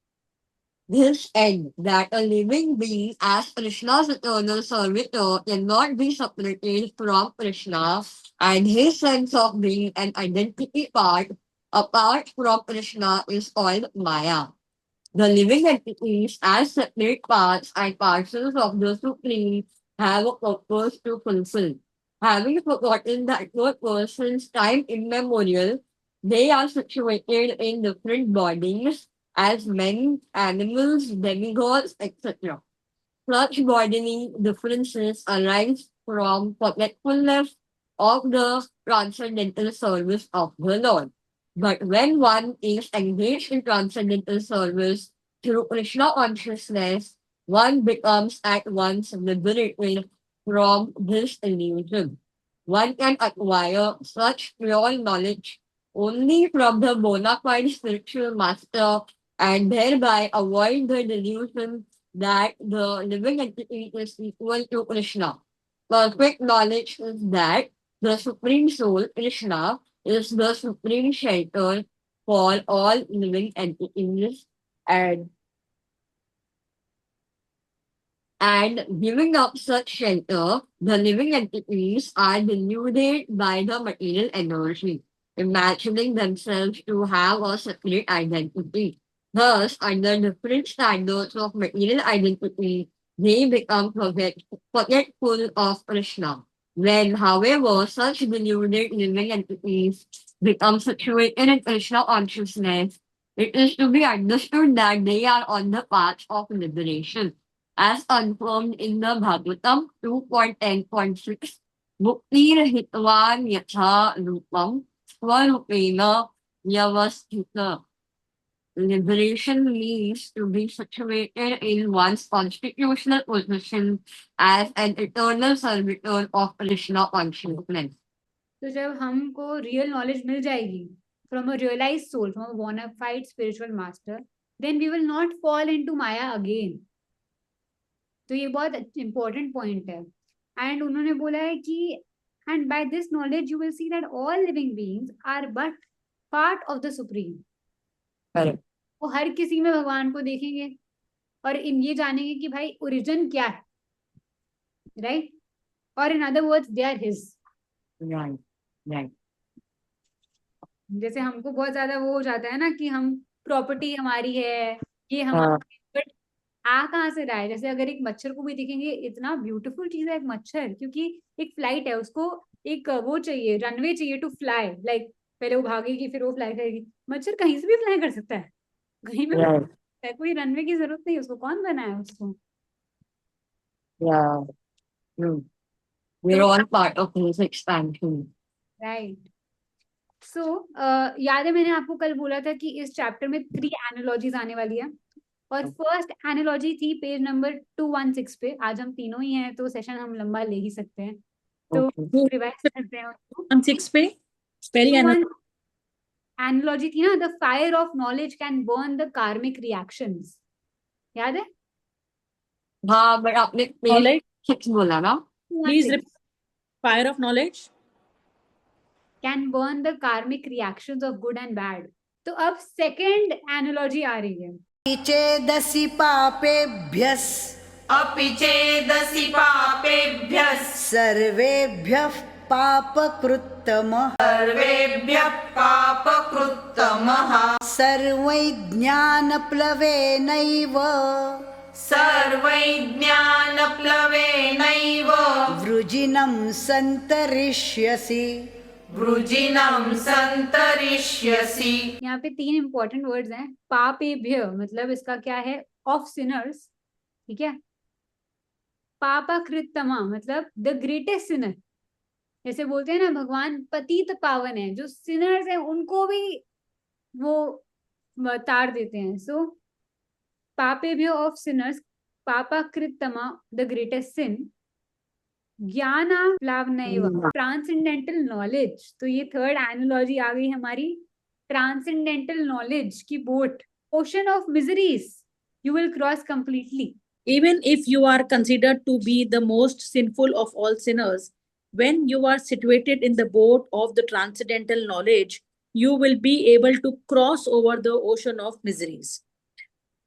this end, that a living being as Krishna's eternal servitor cannot be separated from Krishna, and his sense of being an identity part apart from Krishna is called Maya. The living entities as separate parts and parcels of the Supreme have a purpose to fulfill. Having forgotten that for persons time immemorial, they are situated in different bodies as men, animals, demigods, etc. Such bodily differences arise from forgetfulness of the transcendental service of the Lord. But when one is engaged in transcendental service through Krishna consciousness, one becomes at once liberated from this illusion. One can acquire such pure knowledge only from the bona fide spiritual master and thereby avoid the delusion that the living entity is equal to Krishna. Perfect knowledge is that the Supreme Soul, Krishna, is the supreme shelter for all living entities and giving up such shelter, the living entities are deluded by the material energy, imagining themselves to have a separate identity. Thus, under different standards of material identity, they become forgetful of Krishna. When, however, such deluded living entities become situated in Krishna consciousness, it is to be understood that they are on the path of liberation as confirmed in the Bhagavatam 2.10.6, Muktir Hitvan Yatha Rupam Swarupena Yavasthita. Liberation means to be situated in one's constitutional position as an eternal servitor of Krishna consciousness. तो जब हमको real knowledge मिल जाएगी from a realize soul, from a bona fide spiritual master, then we will not fall into maya again. तो ये बहुत important point है. And उन्होंने बोला है कि and by this knowledge you will see that all living beings are but part of the supreme. Correct. वो हर किसी में भगवान को देखेंगे और इन ये जानेंगे कि भाई ओरिजिन क्या है, राइट? और in other words they are his. Right. Right. जैसे हमको बहुत ज्यादा वो हो जाता है ना कि हम प्रॉपर्टी हमारी है, ये हमारी, बट आ कहाँ से रहा है? जैसे अगर एक मच्छर को भी देखेंगे, इतना ब्यूटीफुल चीज है एक मच्छर, क्योंकि एक फ्लाइट है, उसको एक वो चाहिए, रनवे चाहिए टू फ्लाई. लाइक पहले वो भागेगी फिर वो फ्लाई करेगी. मच्छर कहीं से भी फ्लाई कर सकता है, कहीं पे भी Right. है, कोई रनवे की जरूरत नहीं. उसको कौन बनाया उसको? Yeah. True. We're all part of this expansion. Right. So याद है मैंने आपको कल बोला था कि इस चैप्टर में 3 एनालॉजीज आने वाली है, और फर्स्ट एनालॉजी थी पेज नंबर 216 पे. आज हम तीनों ही हैं तो सेशन हम लंबा ले ही सकते हैं, तो Okay. रिवाइज करते हैं उसको. 16 पे पहली एनालॉजी थी ना, the fire of knowledge can burn the कार्मिक रिएक्शंस. याद है? हाँ, but आपने knowledge, 6 बोला ना? please repeat. Fire of knowledge can burn the कार्मिक reactions of good and bad. तो अब सेकंड एनालॉजी आ रही है. चेदसि पापेभ्यः अपि चेदसि पापेभ्यः सर्वेभ्यः पापकृत्तमः सर्वेभ्यः पापकृत्तमः सर्वैज्ञानप्लवेनैव सर्वैज्ञानप्लवेनैव वृजिनं सन्तरिष्यसि. वृजिनं सन्तरिष्यसि. यहाँ पे 3 इंपॉर्टेंट वर्ड्स हैं. पापेभ्य मतलब इसका क्या है? Of Sinners. ठीक है. पापाकृतमा मतलब द ग्रेटेस्ट सिनर. जैसे बोलते हैं ना भगवान पतित पावन है, जो सिनर्स हैं उनको भी वो तार देते हैं. सो पापेभ्य ऑफ सिनर्स, पापाकृतमा द ग्रेटेस्ट सिन, ज्ञानाप्लावनैव ट्रांसेंडेंटल नॉलेज. तो ये थर्ड एनालॉजी आ गई हमारी. ट्रांसेंडेंटल नॉलेज की boat, ocean of miseries you will cross completely. even if you are considered to be the most sinful of all sinners, when you are situated in the boat of the transcendental knowledge, you will be able to cross over the ocean of miseries.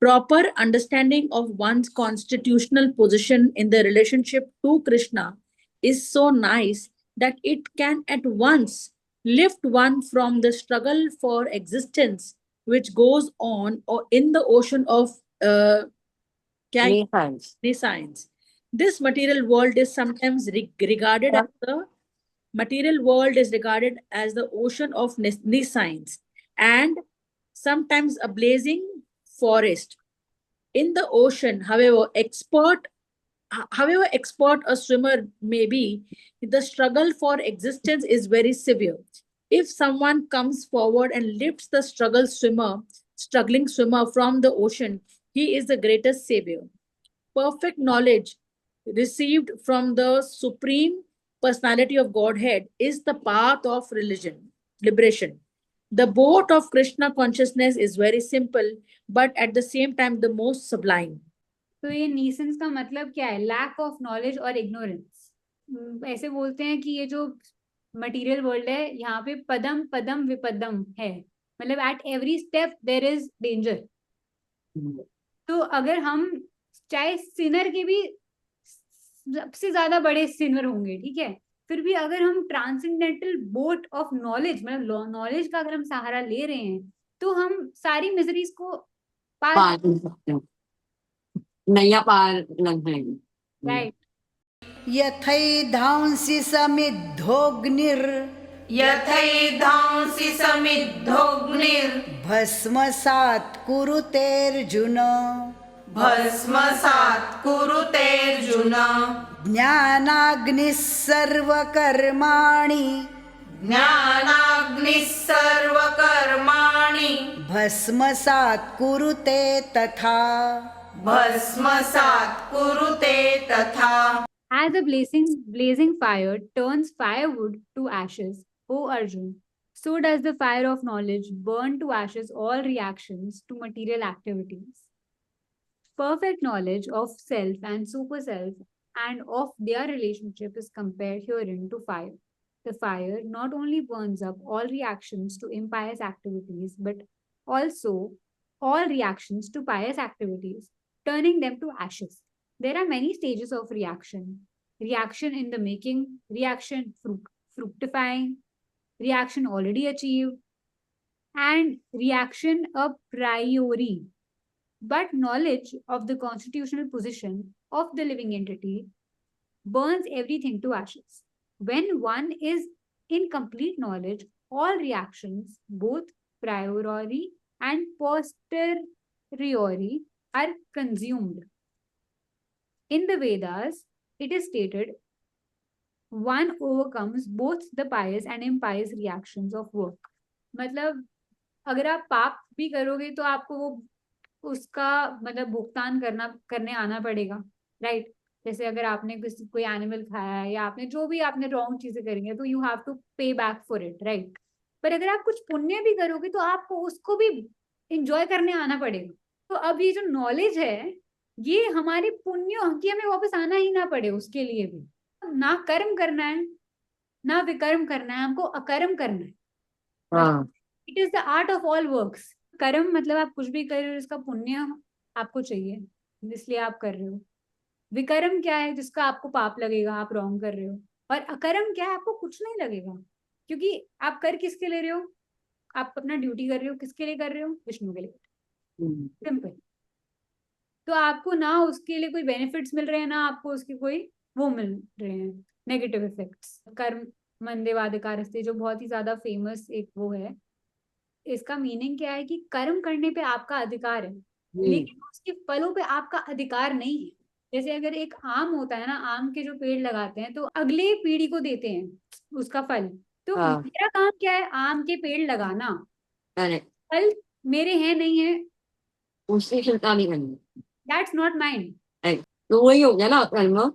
Proper understanding of one's constitutional position in the relationship to Krishna is so nice that it can at once lift one from the struggle for existence which goes on or in the ocean of Three times. the science. This material world is sometimes regarded as the material world is regarded as the ocean of nescience and sometimes a blazing forest. In the ocean, however expert a swimmer may be, the struggle for existence is very severe. If someone comes forward and lifts the struggling swimmer from the ocean, he is the greatest savior. Perfect knowledge received from the Supreme Personality of Godhead is the path of liberation. The boat of Krishna consciousness is very simple, but at the same time the most sublime. तो ये नीसेंस का मतलब क्या है? Lack of knowledge और ignorance. ऐसे बोलते हैं कि ये जो मटेरियल वर्ल्ड है, यहाँ पे पदम पदम विपदम है, मतलब at every step there is danger. तो अगर हम चाहे सिनर के भी सबसे ज्यादा बड़े सिनर होंगे, ठीक है, फिर भी अगर हम ट्रांसेंडेंटल बोट ऑफ नॉलेज, मतलब नॉलेज का अगर हम सहारा ले रहे हैं, तो हम सारी मिजरीज को पार नैया पार लग जाएगी. राइट. यथैधांसि समिद्धोऽग्निर् यथैधांसि समिद्धोऽग्निर् भस्मसात् कुरुतेऽर्जुन भस्मसात् कुरुतेऽर्जुन ज्ञानाग्निः सर्वकर्माणि ज्ञानाग्निः सर्वकर्माणि भस्मसात् कुरुते तथा. भस्मसात् कुरुते तथा. As a blazing fire turns firewood to ashes, O Arjun, so does the fire of knowledge burn to ashes all reactions to material activities. Perfect knowledge of self and super self and of their relationship is compared herein to fire. The fire not only burns up all reactions to impious activities, but also all reactions to pious activities, turning them to ashes. There are many stages of reaction. Reaction in the making, reaction fructifying, reaction already achieved, and reaction a priori. But knowledge of the constitutional position of the living entity burns everything to ashes. When one is in complete knowledge, all reactions, both priori and posteriori, are consumed. In the Vedas, it is stated, one overcomes both the pious and impious reactions of work. मतलब अगर आप पाप भी करोगे तो आपको वो उसका मतलब भुगतान करने आना पड़ेगा, राइट. जैसे अगर आपने कोई एनिमल खाया है या आपने जो भी आपने रॉन्ग चीजें करी है, तो यू हैव टू पे बैक फॉर इट, राइट. पर अगर आप कुछ पुण्य भी करोगे तो आपको उसको भी इंजॉय करने आना पड़ेगा. तो अब ये जो नॉलेज है, ये हमारे पुण्यों की हमें वापस आना ही ना पड़े, उसके लिए भी ना कर्म करना है ना विकर्म करना है, हमको अकर्म करना है. It is the art of all works. कर्म मतलब आप कुछ भी कर रहे हो जिसका पुण्य आपको चाहिए, इसलिए आप कर रहे हो. विकर्म क्या है? जिसका आपको पाप लगेगा, आप रॉन्ग कर रहे हो. और अकर्म क्या है? आपको कुछ नहीं लगेगा, क्योंकि आप कर किसके ले रहे हो? आप अपना ड्यूटी कर रहे हो. किसके लिए कर रहे हो? विष्णु के लिए. सिंपल. तो आपको ना उसके लिए कोई बेनिफिट्स मिल रहे हैं, ना आपको उसके कोई वो मिल रहे हैं नेगेटिव इफेक्ट्स. कर्म मंदेवाधिकारस्ते जो बहुत ही ज्यादा फेमस एक वो है, इसका मीनिंग क्या है कि कर्म करने पे आपका अधिकार है, लेकिन उसके फलों पे आपका अधिकार नहीं है. जैसे अगर एक आम होता है ना, आम के जो पेड़ लगाते हैं तो अगले पीढ़ी को देते हैं उसका फल. तो मेरा काम क्या है? आम के पेड़ लगाना. फल मेरे हैं नहीं है, उससे चिंता नहीं करनी. That's not mind. तो वही हो गया ना कर्म.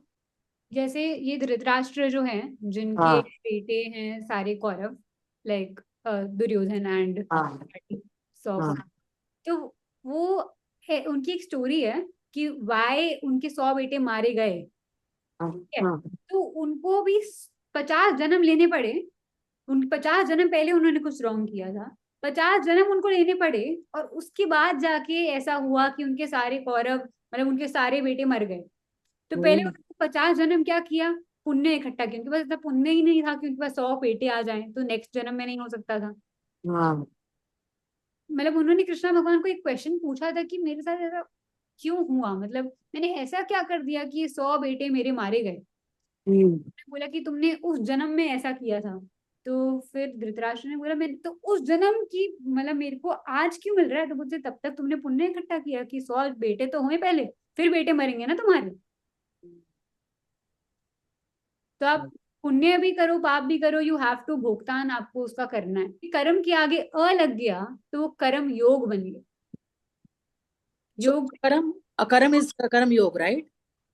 जैसे ये धृतराष्ट्र जो हैं, जिनके बेटे हैं सारे कौरव, लाइक दुर्योधन एंड तो वो उनकी एक स्टोरी है कि वाई उनके 100 बेटे मारे गए. तो उनको भी 50 जन्म लेने पड़े. उन 50 जन्म पहले उन्होंने कुछ रॉन्ग किया था, 50 जन्म उनको लेने पड़े, और उसके बाद जाके ऐसा हुआ कि उनके सारे कौरव मतलब उनके सारे बेटे मर गए. तो पहले उन्होंने 50 जन्म क्या किया? पुण्य इकट्ठा किया. उनके पास इतना पुण्य ही नहीं था कि उनके पास 100 बेटे आ जाएं, तो नेक्स्ट जन्म में नहीं हो सकता था. मतलब उन्होंने कृष्णा भगवान को एक क्वेश्चन पूछा था कि मेरे साथ ऐसा क्यों हुआ, मतलब मैंने ऐसा क्या कर दिया कि ये 100 बेटे मेरे मारे गए। बोला कि तुमने उस जन्म में ऐसा किया था। तो फिर धृतराष्ट्र ने बोला, मैं तो उस जन्म की, मतलब मेरे को आज क्यों मिल रहा है? तो मुझसे तब तक तुमने पुण्य इकट्ठा किया कि 100 बेटे तो हुए पहले, फिर बेटे मरेंगे ना तुम्हारे। तो आप पुण्य भी करो पाप भी करो, यू हैव टू, भुगतान आपको उसका करना है। कर्म के आगे अ लग गया तो वो कर्म योग बन गया। So योग, akaram is akaram yoga, right?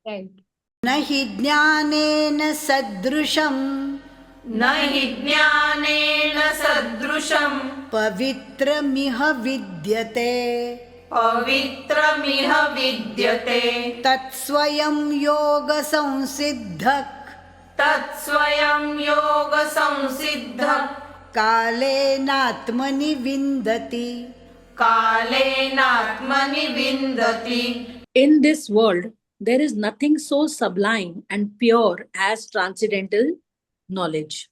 Right. न हि ज्ञानेन सदृशम् न हि ज्ञानेन सदृशम् पवित्रमिह विद्यते पवित्रमिह विद्यते तत्स्वयं योगसंसिद्धः तत्स्वयं योगसंसिद्धः कालेनात्मनि विन्दति। कालेनात्मनि विन्दति। In this world, there is nothing so sublime and pure as transcendental knowledge.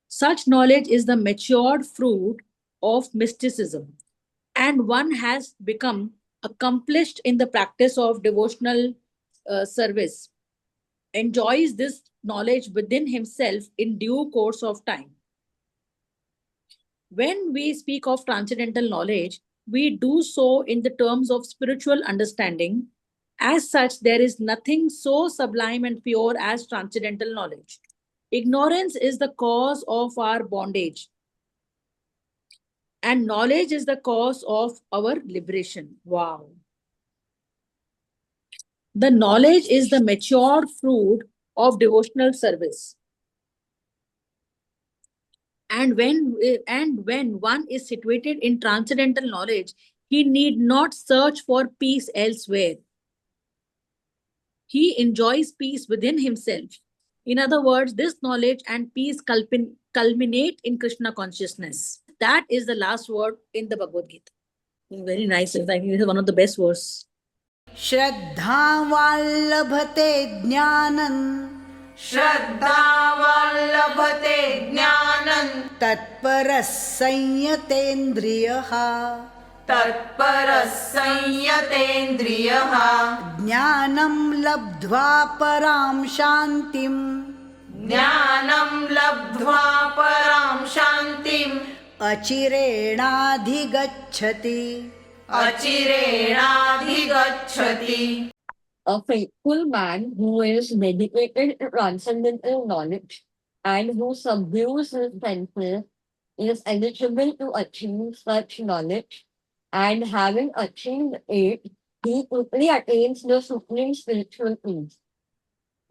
Such knowledge is the matured fruit of mysticism, and one has become accomplished in the practice of devotional service, enjoys this knowledge within himself in due course of time. When we speak of transcendental knowledge, we do so in the terms of spiritual understanding. As such, there is nothing so sublime and pure as transcendental knowledge. Ignorance is the cause of our bondage, and knowledge is the cause of our liberation. Wow. The knowledge is the matured fruit of devotional service. And when one is situated in transcendental knowledge, he need not search for peace elsewhere. He enjoys peace within himself. In other words, this knowledge and peace culminate in Krishna consciousness. That is the last word in the Bhagavad Gita. Very nice. I think this is one of the best verses. श्रद्धावान् लभते ज्ञानम् श्रद्धावान् लभते ज्ञानम् तत्परः संयतेन्द्रियः तत्परः संयतेन्द्रियः ज्ञानं लब्ध्वा परां शान्तिम् ज्ञानं लब्ध्वा परां शान्तिम् अचिरेणाधिगच्छति। अचिरेणाधिगच्छति। A faithful man who is dedicated to transcendental knowledge and who subdues his senses is eligible to achieve such knowledge, and having achieved it, he quickly attains the supreme spiritual peace.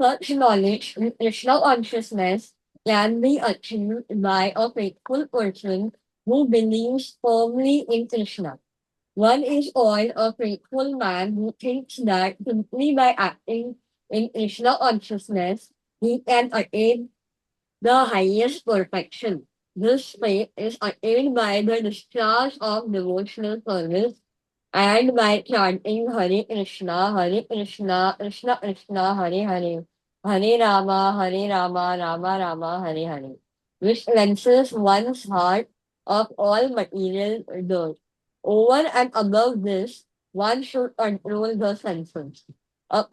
Such knowledge with Krishna consciousness can be achieved by a faithful person who believes firmly in Krishna. One is called a faithful man who thinks that simply by acting in Krishna consciousness, he can attain the highest perfection. This state is attained by the discharge of devotional service and by chanting Hare Krishna, Krishna Krishna, Hare Hare, Hare Rama, Rama Rama, Hare Hare, which cleanses one's heart of all material dirt. Over and above this, one should control the senses. A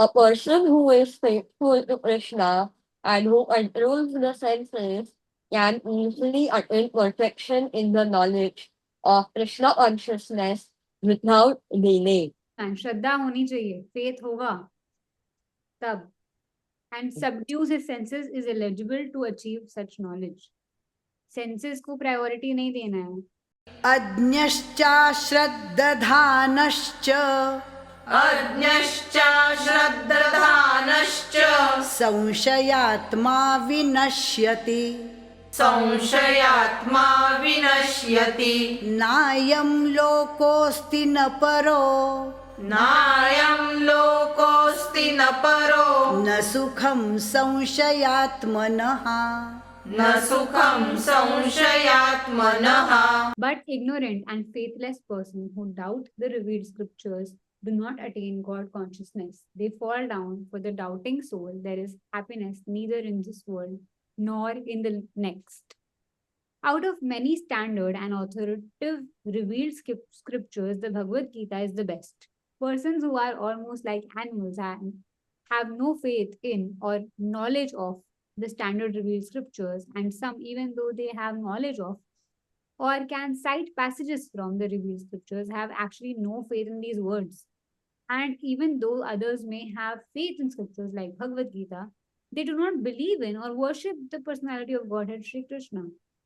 person who is faithful to Krishna and who controls the senses can easily attain perfection in the knowledge of Krishna consciousness without delay. And श्रद्धा होनी चाहिए, faith होगा तब. And subdues his senses is eligible to achieve such knowledge. Senses को priority नहीं देना है. अज्ञश्च श्रद्दधानश्च अज्ञश्च श्रद्धानश्च संशयात्मा विनश्यति। संशयात्मा विनश्यति। नायं लोकोऽस्ति न परो नायं लोकोऽस्ति न परो न सुखं संशयात्मनः। न सुखं संशयात्मनः। But ignorant and faithless person who doubt the revealed scriptures do not attain God consciousness. They fall down. For the doubting soul, there is happiness neither in this world nor in the next. Out of many standard and authoritative revealed scriptures, the Bhagavad Gita is the best. Persons who are almost like animals and have no faith in or knowledge of the standard revealed scriptures, and some, even though they have knowledge of or can cite passages from the revealed scriptures, have actually no faith in these words. And even though others may have faith in scriptures like Bhagavad Gita, they do not believe in or worship the personality of Godhead Sri Krishna.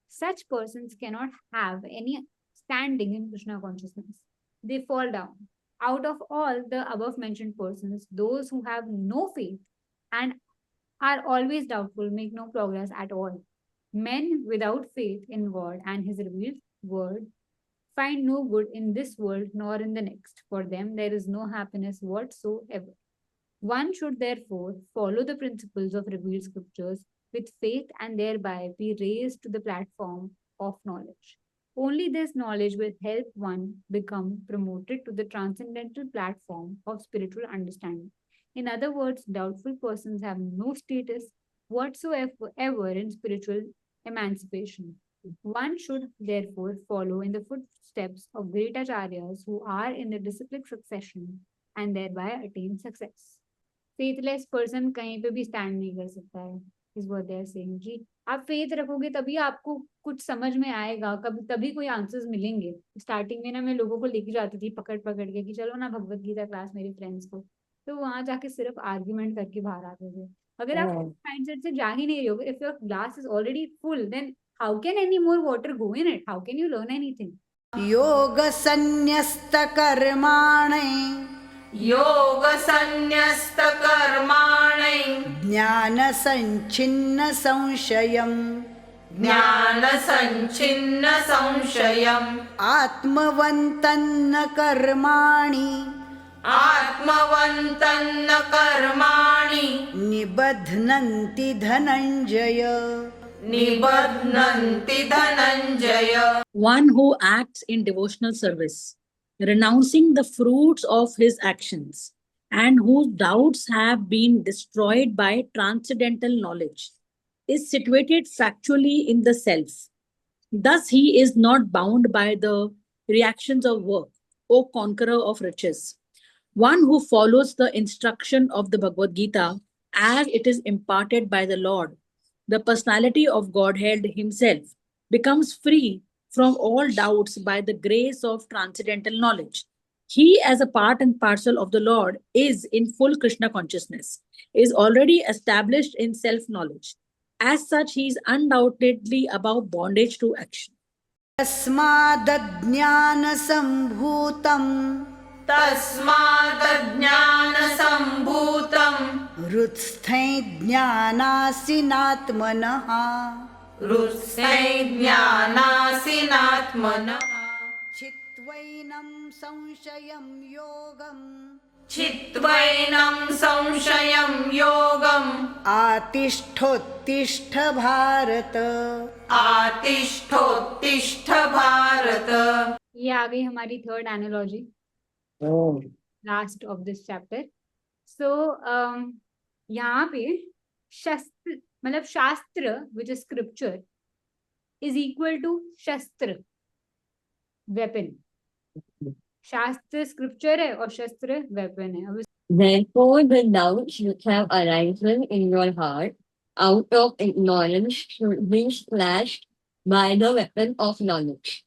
Such persons cannot have any standing in Krishna consciousness. They fall down. Out of all the above mentioned persons, those who have no faith and are always doubtful make no progress at all. Men without faith in God and His revealed word find no good in this world nor in the next. For them, there is no happiness whatsoever. One should therefore follow the principles of revealed scriptures with faith and thereby be raised to the platform of knowledge. Only this knowledge will help one become promoted to the transcendental platform of spiritual understanding. In other words, doubtful persons have no status whatsoever in spiritual emancipation. One should therefore follow in the footsteps of great acharyas who are in the disciplic succession and thereby attain success. Faithless person कहीं पे भी stand नहीं कर सकता है इस what they are saying कि आप फेथ रखोगे तभी आपको कुछ समझ में आएगा, कभी तभी कोई आंसर्स मिलेंगे. स्टार्टिंग में ना मैं लोगों को लेके जाती थी पकड़ पकड़ के कि चलो ना भगवत गीता क्लास मेरे फ्रेंड्स को, तो वहां जाके सिर्फ आर्ग्यूमेंट करके बाहर आते थे. अगर आप माइंडसेट से जा ही नहीं रहे हो, if your glass is already full, then how can any more water go in it? How can you learn anything? योग संन्यस्त कर्माणे योगसन्न्यस्तकर्माणि ज्ञान संचिन्न संशयम् ज्ञानसञ्छिन्न संशयम् आत्मवन्तन्न कर्माणि आत्मवन्तन्न कर्माणि निबध्नन्ति Dhananjay. निबध्नन्ति Dhananjay. One who acts in devotional service, renouncing the fruits of his actions, and whose doubts have been destroyed by transcendental knowledge, is situated factually in the self. Thus, he is not bound by the reactions of work, O conqueror of riches. One who follows the instruction of the Bhagavad Gita as it is imparted by the Lord, the personality of Godhead himself, becomes free from all doubts by the grace of transcendental knowledge. He, as a part and parcel of the Lord, is in full Krishna consciousness, is already established in self-knowledge. As such, he is undoubtedly above bondage to action. तस्मादज्ञानसम्भूतम् तस्मादज्ञानसम्भूतम् हृत्स्थै ज्ञानासिनात्मनः हृत्स्थैर्ज्ञानासिनात्मनः चित्वैनं संशयं योगम् चित्वैनं संशयं योगम् आतिष्ठोत्तिष्ठ भारत. आतिष्ठोत्तिष्ठ भारत. ये आ गई हमारी third analogy, last of this chapter. So यहाँ पे शस्त्र मतलब शास्त्र which is scripture is equal to शस्त्र वेपन. शास्त्र स्क्रिप्चर है और शस्त्र वेपन है. अब Therefore, the doubts which have arisen in your heart out of ignorance should be slashed by the weapon of knowledge.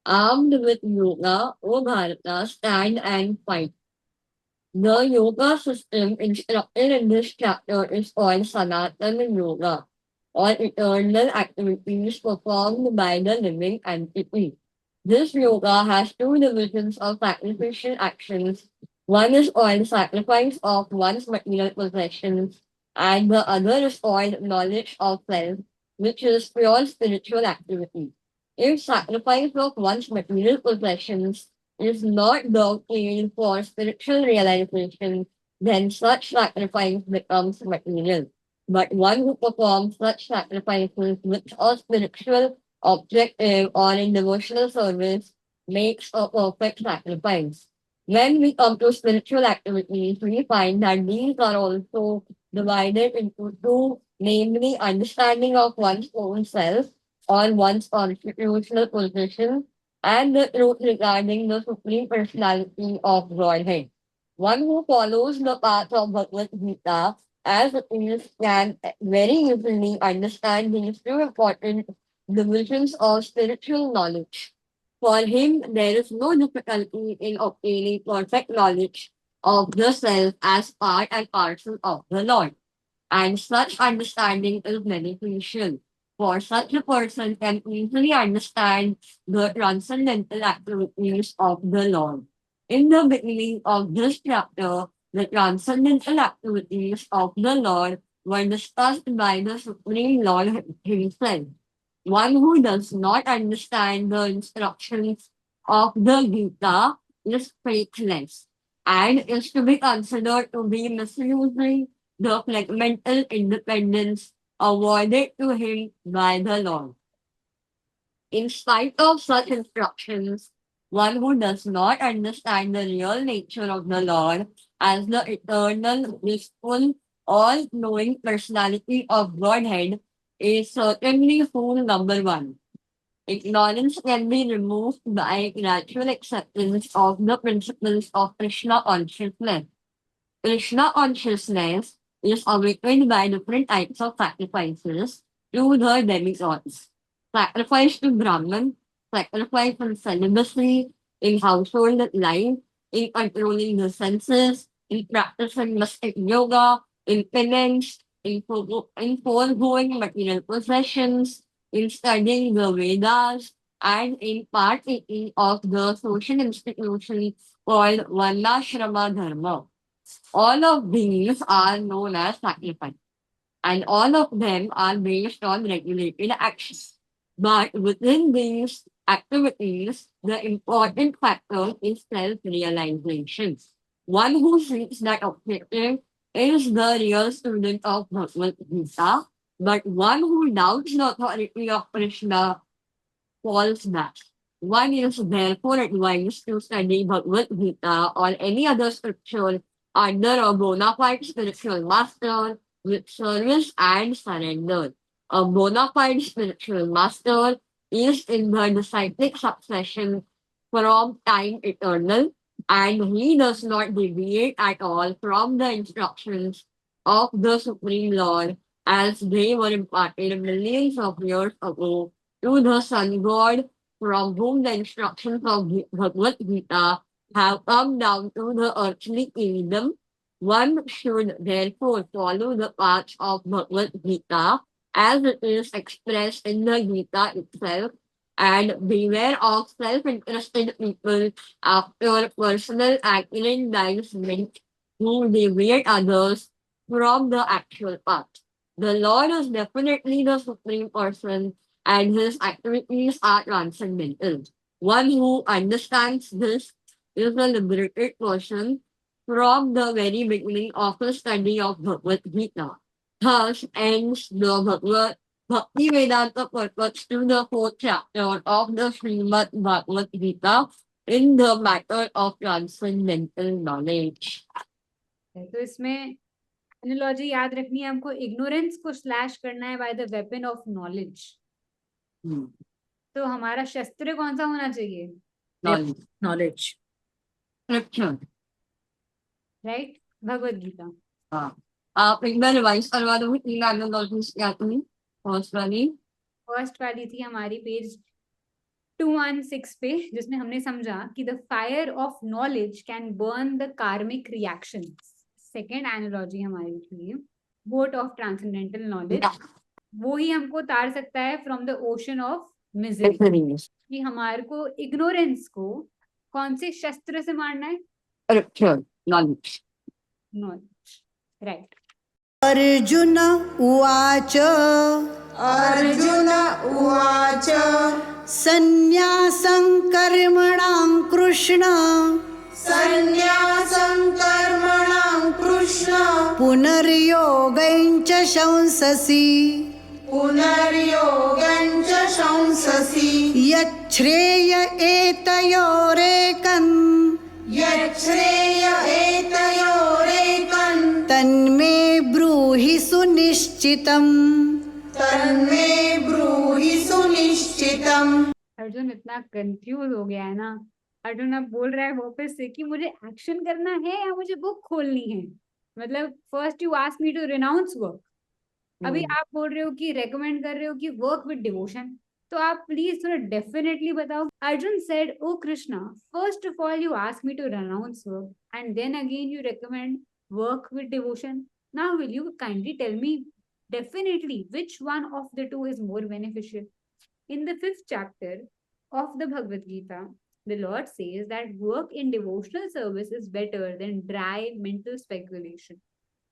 Armed with yoga, O Bharata, stand and fight. The yoga system instructed in this chapter is called Sanatana Yoga, or eternal activities performed by the living entity. This yoga has two divisions of sacrificial actions. One is called sacrifice of one's material possessions, and the other is called knowledge of self, which is pure spiritual activity. If sacrifice of one's material possessions is not the field for spiritual realization, then such sacrifice becomes material. But one who performs such sacrifices with a spiritual objective or in devotional service makes a perfect sacrifice. When we come to spiritual activities, we find that these are also divided into two, namely understanding of one's own self on one's constitutional position and the truth regarding the Supreme Personality of Godhead. One who follows the path of Bhagavad Gita as it is can very easily understand these two important divisions of spiritual knowledge. For him, there is no difficulty in obtaining perfect knowledge of the self as part and parcel of the Lord. And such understanding is beneficial, for such a person can easily understand the transcendental activities of the Lord. In the beginning of this chapter, the transcendental activities of the Lord were discussed by the Supreme Lord himself. One who does not understand the instructions of the Gita is faithless and is to be considered to be misusing the fragmental independence awarded to him by the Lord. In spite of such instructions, one who does not understand the real nature of the Lord as the eternal, blissful, all-knowing personality of Godhead is certainly fool number one. Ignorance can be removed by gradual acceptance of the principles of Krishna consciousness. Krishna consciousness is awakened by different types of sacrifices to the demigods. Sacrifice to Brahman, sacrifice in celibacy, in household life, in controlling the senses, in practicing mystic yoga, in penance, in foregoing material possessions, in studying the Vedas, and in partaking of the social institution called Varnashrama Dharma. All of these are known as sacrifice, and all of them are based on regulated actions. But within these activities, the important factor is self-realization. One who seeks that objective is the real student of Bhagavad Gita, but one who doubts the authority of Krishna falls back. One is therefore advised to study Bhagavad Gita or any other scripture under a bona fide spiritual master with service and surrender. A bona fide spiritual master is in the disciplic succession from time eternal, and he does not deviate at all from the instructions of the Supreme Lord as they were imparted millions of years ago to the Sun God, from whom the instructions of Bhagavad Gita have come down to the earthly kingdom. One should therefore follow the path of Bhagavad Gita as it is expressed in the Gita itself, and beware of self-interested people after personal aggrandizement who deviate others from the actual path. The Lord is definitely the Supreme Person, and his activities are transcendental. One who understands this is a liberated person from the very beginning of the study of Bhagavad Gita. Thus ends the Bhakti Vedanta purpose to the fourth chapter of the Srimad Bhagavad Gita in the matter of transcendental knowledge. तो इसमें analogy याद रखनी है हमको, ignorance को slash करना है by the weapon of knowledge. तो हमारा शस्त्र कौन सा होना चाहिए? Knowledge. Scripture. Right, Bhagavad Gita. हाँ, आप एक बार रिवाइज करवा दोगे तीन एनालॉजीज क्या थी? फर्स्ट वाली थी हमारी पेज 216 पे, जिसमें हमने समझा कि the fire of knowledge can burn the कार्मिक रिएक्शन. सेकेंड एनालॉजी हमारी थी बोट ऑफ ट्रांसेंडेंटल नॉलेज. वो ही हमको तार सकता है from the ocean of misery. कि हमारे को इग्नोरेंस को कौन से शस्त्र से मारना है? नॉलेज. राइट. अर्जुन उवाच अर्जुन उवाच सन्न्यासं कर्मणां कृष्ण सन्न्यासं कर्मणां कृष्ण पुनर्योगं च शंससि पुनर्योगं च शंससि यच्छ्रेय एतयोरेकं यच्छ्रेय एतयोरेकं तन्मे ब्रूहि सुनिश्चितम् तन्मे ब्रूहि सुनिश्चितम्. विहितम्। अर्जुन इतना कंफ्यूज हो गया है ना। अर्जुन अब बोल रहा है वापस से कि मुझे एक्शन करना है या मुझे बुक खोलनी है। मतलब first you ask me to renounce work, अभी आप बोल रहे हो कि रेकमेंड कर रहे हो कि वर्क विद डिवोशन, तो आप प्लीज थोड़ा डेफिनेटली बताओ। Arjun said, O Krishna, first of all you ask me to renounce work and then again you recommend work with devotion. Now will you kindly tell me definitely which one of the two is more beneficial? In the 5th chapter of the Bhagavad Gita, the Lord says that work in devotional service is better than dry mental speculation.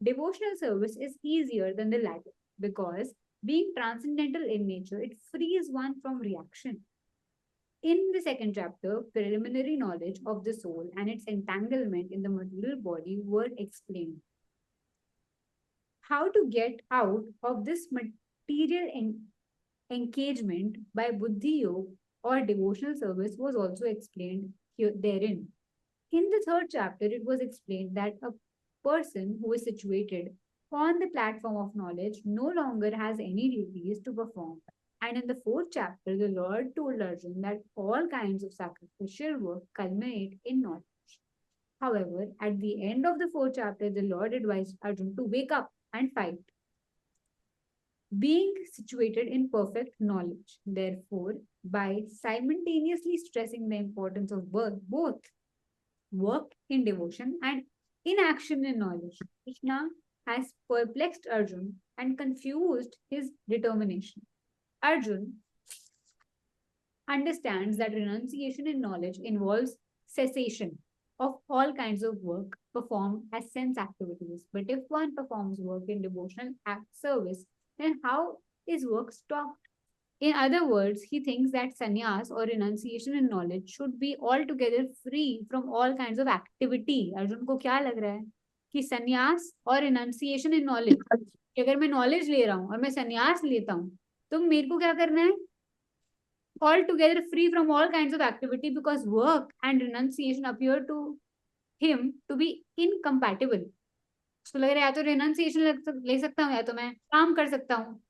Devotional service is easier than the latter because, being transcendental in nature, it frees one from reaction. In the 2nd chapter, preliminary knowledge of the soul and its entanglement in the material body were explained. How to get out of this material engagement by buddhi yoga or devotional service was also explained therein. In the 3rd chapter, it was explained that a person who is situated on the platform of knowledge no longer has any duties to perform. And in the 4th chapter, the Lord told Arjun that all kinds of sacrificial work culminate in knowledge. However, at the end of the 4th chapter, the Lord advised Arjun to wake up and fight, being situated in perfect knowledge. Therefore, by simultaneously stressing the importance of both work in devotion and inaction in knowledge, Krishna has perplexed Arjun and confused his determination. Arjun understands that renunciation in knowledge involves cessation of all kinds of work performed as sense activities. But if one performs work in devotional service, then how is work stopped? In other words, he thinks that sannyas or renunciation in knowledge should be altogether free from all kinds of activity. Arjun को क्या लग रहा है कि संन्यास और renunciation in knowledge, कि अगर मैं knowledge ले रहा हूँ और मैं संन्यास लेता हूँ, तो मेरे को क्या करना है? Altogether free from all kinds of activity, because work and renunciation appear to him to be incompatible. उसको लग रहा है या तो renunciation ले सकता हूँ या तो मैं काम कर सकता हूँ.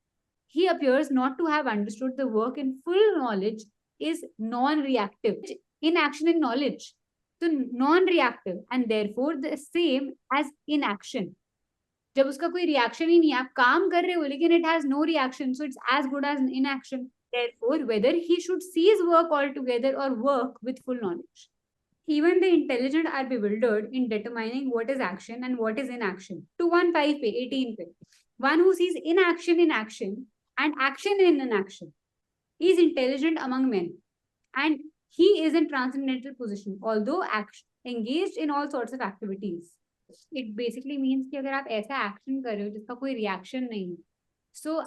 He appears not to have understood the work in full knowledge is non-reactive. Inaction in knowledge, so non-reactive and therefore the same as inaction. जब उसका कोई reaction ही नहीं है, आप काम कर रहे हो लेकिन it has no reaction, so it's as good as inaction. Therefore, whether he should cease work altogether or work with full knowledge. Even the intelligent are bewildered in determining what is action and what is inaction. 215 पे 18 पे, one who sees inaction in action and action in inaction is intelligent among men, and he is in transcendental position, although engaged in all sorts of activities. It basically means कि अगर आप ऐसा action कर रहे हो जिसका कोई reaction नहीं है, so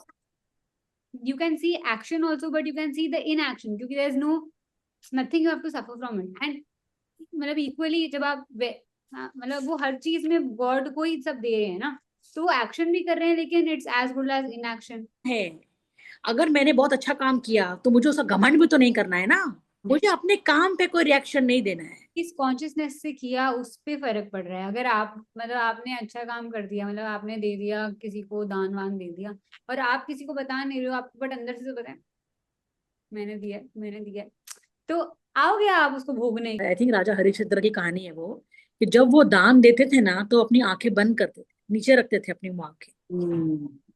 you can see action also, but you can see the inaction क्योंकि there is nothing you have to suffer from it. And मतलब equally जब आप मतलब वो हर चीज में God को ही सब दे रहे हैं ना, तो एक्शन भी कर रहे हैं लेकिन it's as good as inaction है. अगर मैंने बहुत अच्छा काम किया तो मुझे उसका घमंड भी तो नहीं करना है ना. मुझे अपने काम पे कोई रिएक्शन नहीं देना है. इस कॉन्शियसनेस से किया उस पे फर्क पड़ रहा है. अगर आप मतलब आपने अच्छा काम कर दिया, मतलब आपने दे दिया किसी को, दान वान दे दिया, और आप किसी को बता नहीं रहे हो, आपको बट अंदर से तो पता है मैंने दिया, तो आओगे आप उसको भोगने. आई थिंक राजा हरिश्चंद्र की कहानी है वो, कि जब वो दान देते थे ना तो अपनी आंखें बंद करते थे, नीचे रखते थे अपनी आंखें,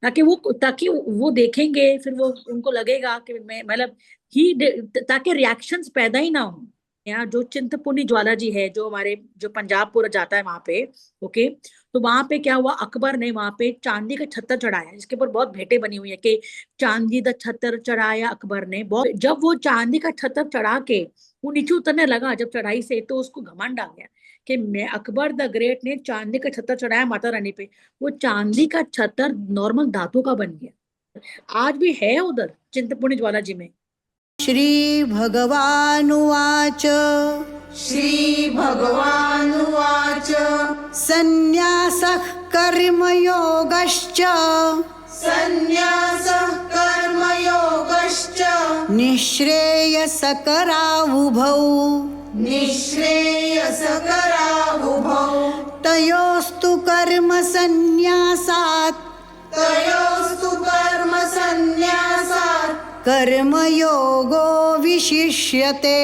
ताकि वो देखेंगे, फिर वो उनको लगेगा कि मैं मतलब ताकि रिएक्शंस पैदा ही ना हो. यहाँ जो चिंतपूर्णी ज्वाला जी है, जो हमारे जो पंजाब पूरा जाता है वहां पे, ओके, तो वहां पे क्या हुआ, अकबर ने वहां पे चांदी का छत्तर चढ़ाया, जिसके ऊपर बहुत भेंटें बनी हुई है कि चांदी का छत्तर चढ़ाया अकबर ने. जब वो चांदी का छत्तर चढ़ा के वो नीचे उतरने लगा जब चढ़ाई से, तो उसको घमंड आ गया कि मैं अकबर द ग्रेट ने चांदी का छत्तर चढ़ाया माता रानी पे. वो चांदी का छत्तर नॉर्मल धातु का बन गया. आज भी है उधर चिंतपूर्णी ज्वाला जी में. श्री भगवानुवाच श्री भगवानुवाच संन्यासः कर्मयोगश्च संन्यासः कर्मयोगश्च निःश्रेयसकरावुभौ निःश्रेयसकरावुभौ तयोस्तु कर्मसन्न्यासात् तयोस्तु कर्मसन्न्यासात् कर्मयोगो विशिष्यते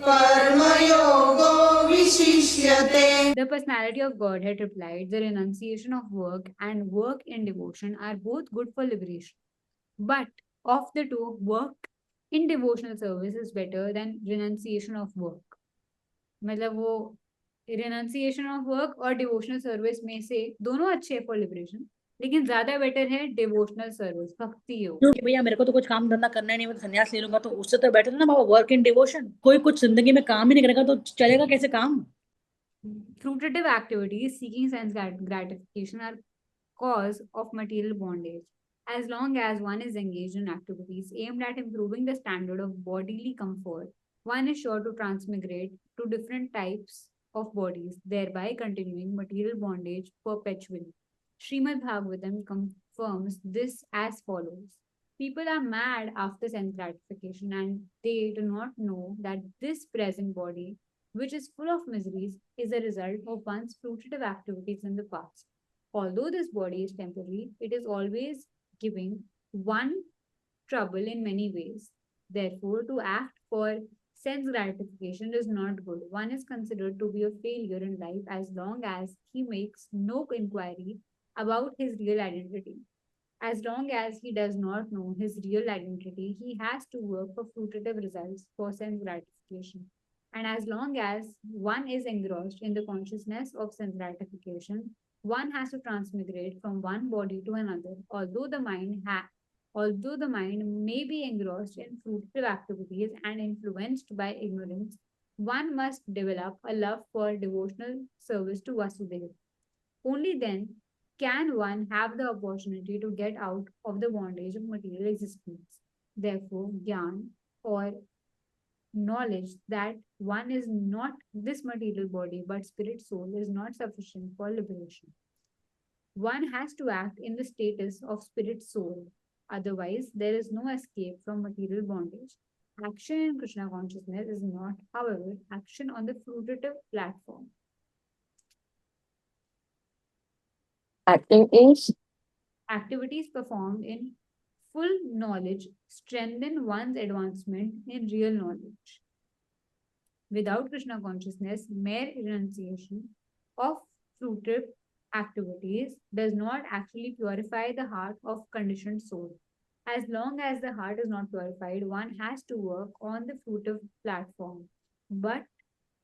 कर्मयोगो विशिष्यते The personality of Godhead replied, the renunciation of work and work in devotion are both good for liberation. But of the two, work in devotional service is better than renunciation of work. मतलब वो renunciation of work और devotional service में से दोनों अच्छे हैं for liberation, लेकिन ज्यादा बेटर है डिवोशनल सर्विस, भक्ति योग. क्योंकि भैया मेरे को तो कुछ काम धंधा करना नहीं, मैं तो संन्यास ले लूंगा, तो उससे तो बेटर है ना बाबा वर्क इन डिवोशन. कोई कुछ जिंदगी में काम ही नहीं करेगा तो चलेगा कैसे काम? Fruitive activities seeking sense gratification are cause of material bondage. As long as one is engaged in activities aimed at improving the standard of bodily comfort, one is sure to transmigrate to different types of bodies, thereby continuing material bondage perpetually. Srimad Bhagavatam confirms this as follows. People are mad after sense gratification and they do not know that this present body, which is full of miseries, is a result of one's fruitive activities in the past. Although this body is temporary, it is always giving one trouble in many ways. Therefore, to act for sense gratification is not good. One is considered to be a failure in life as long as he makes no inquiry about his real identity. As long as he does not know his real identity, he has to work for fruitive results for sense gratification. And as long as one is engrossed in the consciousness of sense gratification, one has to transmigrate from one body to another. Although the mind may be engrossed in fruitive activities and influenced by ignorance, one must develop a love for devotional service to Vasudeva. Only then can one have the opportunity to get out of the bondage of material existence. Therefore, Gyan or knowledge that one is not this material body but spirit soul is not sufficient for liberation. One has to act in the status of spirit soul. Otherwise, there is no escape from material bondage. Action in Krishna consciousness is not, however, action on the fruitive platform. Activities. Activities performed in full knowledge strengthen one's advancement in real knowledge. Without Krishna consciousness, mere renunciation of fruitive activities does not actually purify the heart of conditioned soul. As long as the heart is not purified, one has to work on the fruitive platform. But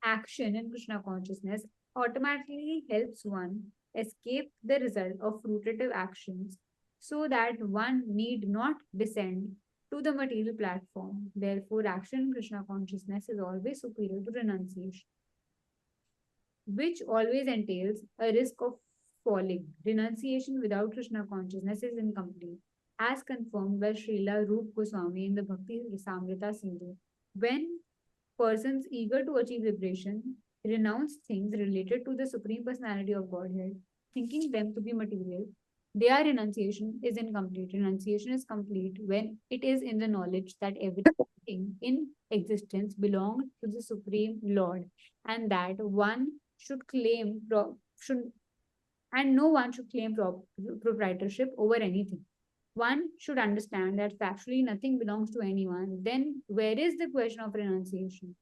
action in Krishna consciousness automatically helps one escape the result of fruitive actions so that one need not descend to the material platform. Therefore, action in Krishna consciousness is always superior to renunciation, which always entails a risk of falling. Renunciation without Krishna consciousness is incomplete, as confirmed by Srila Rup Goswami in the Bhakti Rasamrita Sindhu. When persons eager to achieve liberation renounce things related to the Supreme Personality of Godhead, thinking them to be material, their renunciation is incomplete. Renunciation is complete when it is in the knowledge that everything in existence belongs to the Supreme Lord, and that one should claim no one should claim proprietorship over anything. One should understand that factually nothing belongs to anyone. Then where is the question of renunciation?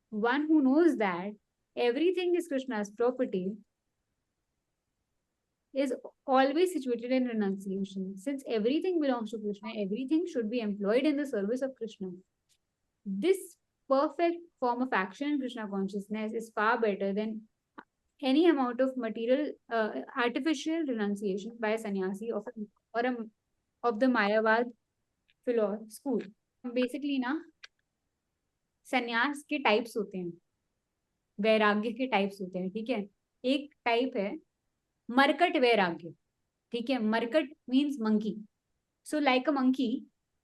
One who knows that everything is Krishna's property is always situated in renunciation. Since everything belongs to Krishna, everything should be employed in the service of Krishna. This perfect form of action in Krishna consciousness is far better than any amount of material, artificial renunciation by a sannyasi of the Mayavad school. Basically ना संन्यास के types होते हैं, वैराग्य के types होते हैं, ठीक है. एक टाइप है मरकट वैराग्य, ठीक है. मरकट means monkey. So like a monkey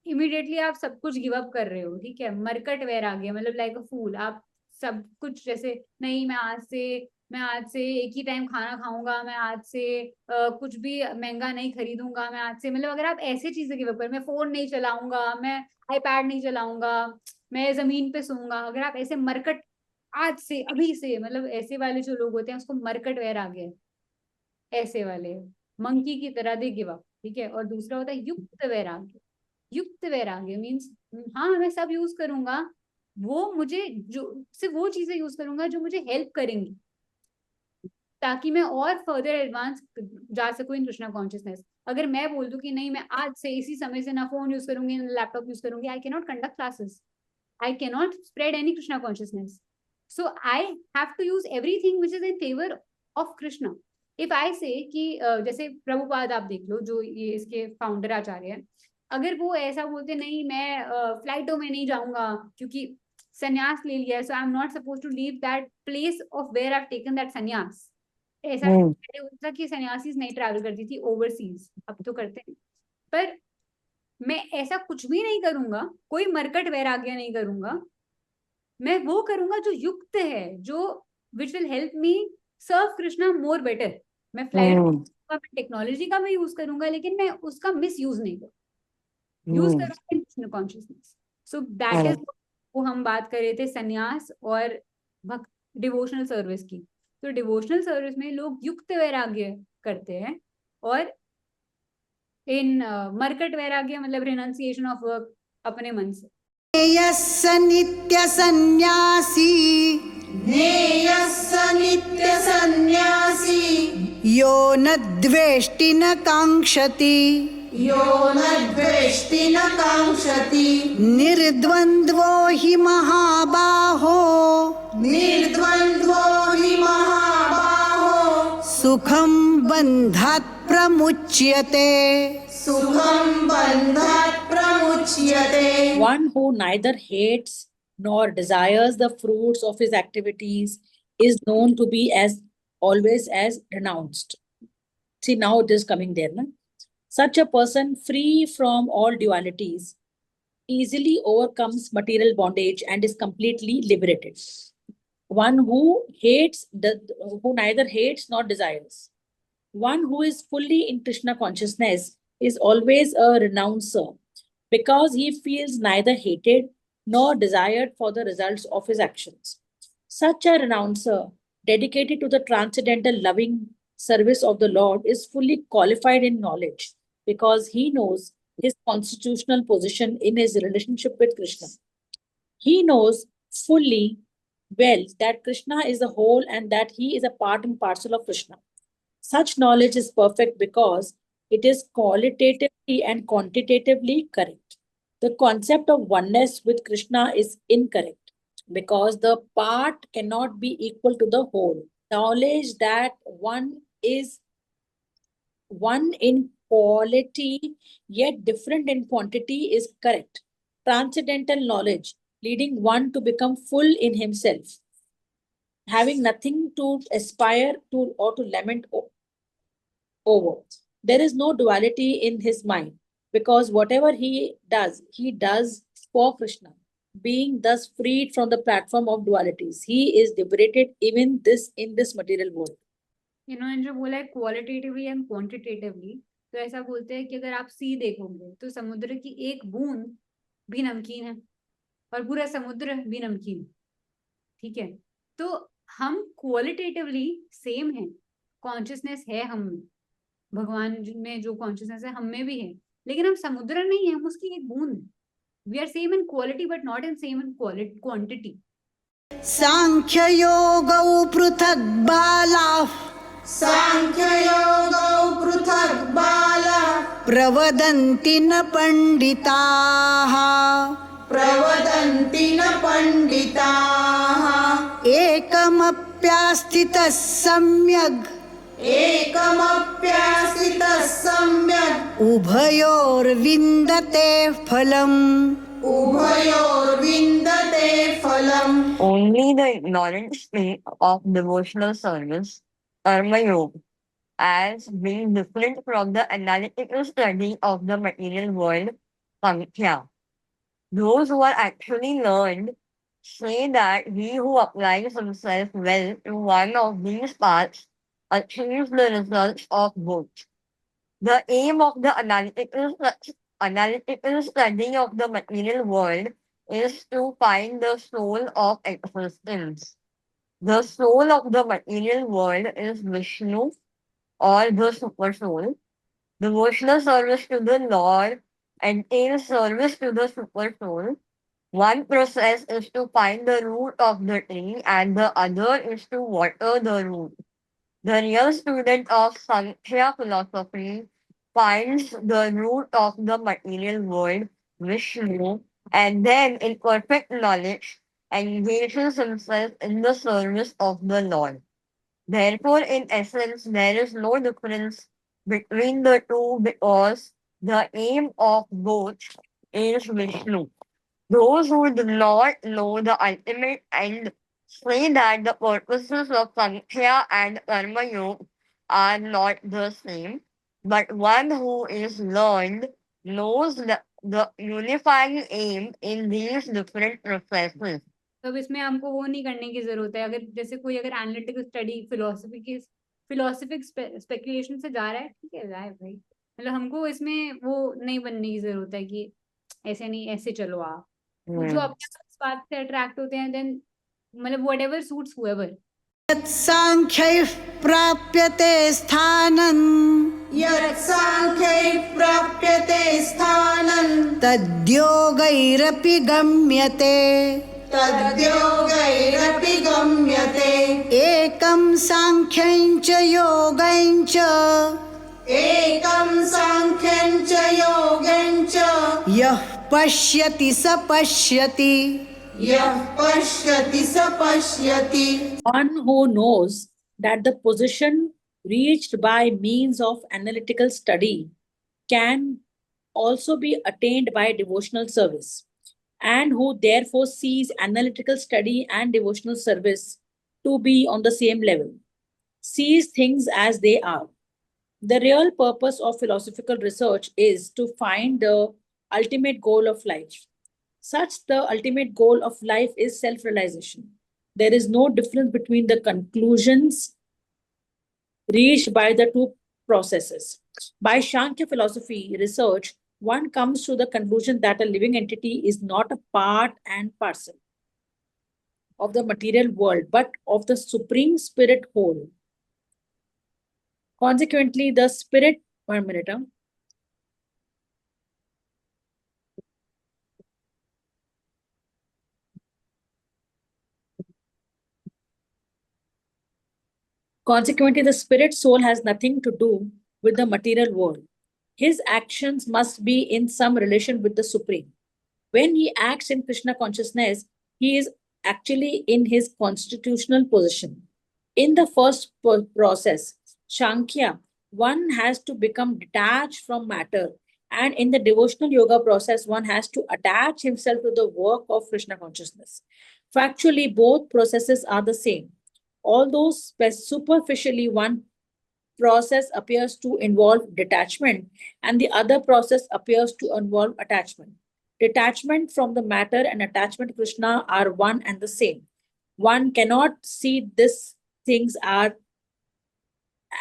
immediately आप सब कुछ गिव अप कर रहे हो, ठीक है. मरकट वैराग्य मतलब लाइक अ फूल, आप सब कुछ जैसे नहीं मैं आज से एक ही टाइम खाना खाऊंगा, मैं आज से कुछ भी महंगा नहीं खरीदूंगा, मैं आज से मतलब अगर आप ऐसे चीजें गिव अप कर, मैं फोन नहीं चलाऊंगा, मैं आईपैड नहीं चलाऊंगा, मैं जमीन पे सोऊंगा, अगर आप ऐसे मरकट आज से अभी से मतलब ऐसे वाले जो लोग होते हैं उसको मरकट वैराग्य है. ऐसे वाले मंकी की तरह दे गिव अप, ठीक है. और दूसरा होता है युक्त वैराग्य. युक्त वैराग्य मीन्स हाँ मैं सब यूज करूंगा, वो मुझे जो सिर्फ वो चीजें यूज करूंगा जो मुझे हेल्प करेंगी, ताकि मैं और फर्दर एडवांस जा सकूं इन कृष्णा कॉन्शियसनेस। अगर मैं बोल दूं कि नहीं मैं आज से इसी समय से ना फोन यूज करूंगी ना लैपटॉप यूज करूंगी, I can not conduct classes, I can not spread any Krishna consciousness. So I have to use everything which is in favour of Krishna. If I say कि जैसे प्रभुपाद आप देख लो जो ये इसके फाउंडर आचार्य हैं, अगर वो ऐसा बोलते नहीं मैं फ्लाइटों में नहीं जाऊंगा क्योंकि संन्यास ले लिया है, so I am not suppose to leave that place of where I have taken that संन्यास। ऐसा पहले होता था कि सन्यासीज नहीं ट्रैवल करती थी ओवरसीज, अब तो करते हैं। पर मैं ऐसा कुछ भी नहीं करूंगा, कोई मरकट वैराग्य नहीं करूंगा, मैं वो करूंगा जो युक्त है, जो which will help me serve Krishna more better. मैं फ्लाइट टेक्नोलॉजी का भी यूज करूंगा, लेकिन मैं उसका मिस यूज नहीं करूँ, यूज करूंगा Krishna consciousness. So that is वो हम बात कर रहे थे संन्यास और भक्त डिवोशनल सर्विस की। तो डिवोशनल सर्विस में लोग युक्त वैराग्य करते हैं, और इन मरकट वैराग्य मतलब रिनाउंसिएशन ऑफ वर्क अपने मन से। ज्ञेयः स नित्यसन्न्यासी ज्ञेयः स नित्यसन्न्यासी यो न द्वेष्टि न काङ्क्षति यो न द्वेष्टि न काङ्क्षति निर्द्वन्द्वो हि महाबाहो निर्द्वन्द्वो हि महाबाहो सुखं बन्धात् प्रमुच्यते सुखं बन्धात् प्रमुच्यते। One who neither hates nor desires the fruits of his activities is known to be as always as renounced. See, now it is coming there. Na? Such a person, free from all dualities, easily overcomes material bondage and is completely liberated. One who who neither hates nor desires. One who is fully in Krishna consciousness is always a renouncer, because he feels neither hated nor desired for the results of his actions. Such a renouncer, dedicated to the transcendental loving service of the Lord, is fully qualified in knowledge, because he knows his constitutional position in his relationship with Krishna. He knows fully well that Krishna is the whole and that he is a part and parcel of Krishna. Such knowledge is perfect because it is qualitatively and quantitatively correct. The concept of oneness with Krishna is incorrect because the part cannot be equal to the whole. Knowledge that one is one in quality yet different in quantity is correct. Transcendental knowledge leading one to become full in himself, having nothing to aspire to or to lament over. There is no duality in his mind, because whatever he does for Krishna. Being thus freed from the platform of dualities, he is liberated even in this material world. इन्होंने जो बोला है qualitatively and quantitatively, तो ऐसा बोलते हैं कि अगर आप सी देखोगे तो समुद्र की एक बूंद भी नमकीन है और पूरा समुद्र भी नमकीन है, ठीक है। तो हम क्वालिटेटिवली सेम है, कॉन्शियसनेस है हम में, भगवान में जो कॉन्शियसनेस है हम में भी है, लेकिन हम समुद्र नहीं है, हम उसकी एक बूंद है। We are same in quality but not in same in quantity. सांख्ययोगौ पृथक् बालाः सांख्ययोगौ पृथक् बालाः प्रवदन्ति न पण्डिताः प्रवदन्ति न पण्डिताः एकमप्यास्थितः सम्यग् एकमप्यासितः सम्यक् उभयोर्विन्दते फलम् उभयोर्विन्दते फलम्। Only the ignorant state of devotional service, Karma Yoga, as being different from the analytical study of the material world, Samkhya. Those who are actually learned say that he who applies himself well to one of these paths achieves the results of both. The aim of the analytical study of the material world is to find the soul of existence. The soul of the material world is Vishnu or the Super Soul. Devotional service to the Lord entails service to the super soul. One process is to find the root of the tree, and the other is to water the root. The real student of Sankhya philosophy finds the root of the material world, Vishnu, and then, in perfect knowledge, engages himself in the service of the Lord. Therefore, in essence, there is no difference between the two because the aim of both is Vishnu. Those who do not know the ultimate end say that the purposes of Sankhya and Karma Yoga are not the same, but one who is learned knows the unifying aim in these different processes. तो अब इसमें हमको वो नहीं करने की जरूरत है, अगर जैसे कोई अगर एनालिटिकल स्टडी फिलोसफिक स्पेकुलेशन से जा रहा है, ठीक है जाए भाई, मतलब हमको इसमें वो नहीं बनने की जरूरत है कि ऐसे नहीं ऐसे चलो आप, जो अपने इस बात से अट्रैक्ट होते हैं, देन मतलब व्हाटएवर सूट्स हुएवर. यत्साङ्ख्यैः प्राप्यते स्थानम् यत्साङ्ख्यैः प्राप्यते स्थानम् तद्योगैरपि गम्यते तद्योगैरपि गम्यते एकं साङ्ख्यं च योगं च एकं साङ्ख्यं च योगं च यः पश्यति स पश्यति यः पश्यति स पश्यति. One who knows that the position reached by means of analytical study can also be attained by devotional service, and who therefore sees analytical study and devotional service to be on the same level, sees things as they are. The real purpose of philosophical research is to find the ultimate goal of life. Such the ultimate goal of life is self-realization. There is no difference between the conclusions reached by the two processes. By Sankhya philosophy research, one comes to the conclusion that a living entity is not a part and parcel of the material world, but of the supreme spirit whole. Consequently, the spirit, 1 minute. Consequently, the spirit soul has nothing to do with the material world. His actions must be in some relation with the Supreme. When he acts in Krishna consciousness, he is actually in his constitutional position. In the first process, Sankhya, one has to become detached from matter, and in the devotional yoga process, one has to attach himself to the work of Krishna consciousness. Factually, both processes are the same. Although superficially one process appears to involve detachment and the other process appears to involve attachment. Detachment from the matter and attachment to Krishna are one and the same. One cannot see these things are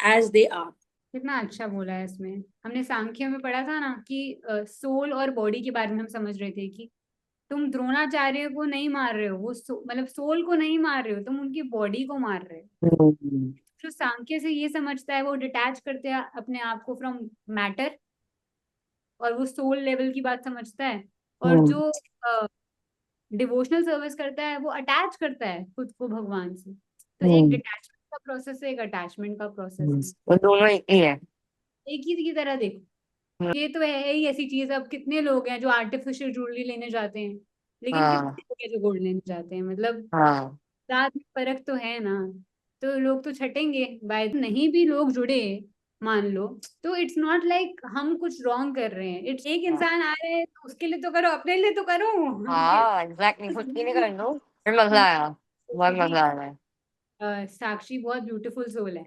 as they are. कितना अच्छा बोला है इसमें. हमने सांख्य में पढ़ा था ना कि सोल और बॉडी के बारे में हम समझ रहे थे कि तुम द्रोणाचार्य को नहीं मार रहे हो, वो मतलब सोल को नहीं मार रहे हो, तुम उनकी बॉडी को मार रहे हो. जो सांख्य से ये समझता है वो डिटैच करते हैं अपने आप को फ्रॉम मैटर और वो सोल लेवल की बात समझता है, और जो डिवोशनल सर्विस करता है वो अटैच करता है खुद को भगवान से. तो एक डिटैचमेंट का प्रोसेस है, एक अटैचमेंट का प्रोसेस है. दोनों एक ही है. एक ही की तरह देखो, ये तो है ही ऐसी चीज. अब कितने लोग हैं जो आर्टिफिशियल ज्वेलरी लेने जाते हैं, लेकिन कितने लोग हैं जो गोल्ड लेने जाते हैं. मतलब रात में फर्क तो है ना. तो लोग तो छटेंगे बाय, नहीं भी लोग जुड़े मान लो, तो इट्स नॉट लाइक हम कुछ रॉन्ग कर रहे हैं. इट्स एक इंसान आ रहे हैं तो उसके लिए तो करो, अपने लिए तो करो. एग्जैक्टली. कुछ नहीं कर लो. फिर मजा आया, बहुत मजा आ रहा है. साक्षी बहुत ब्यूटीफुल सोल है.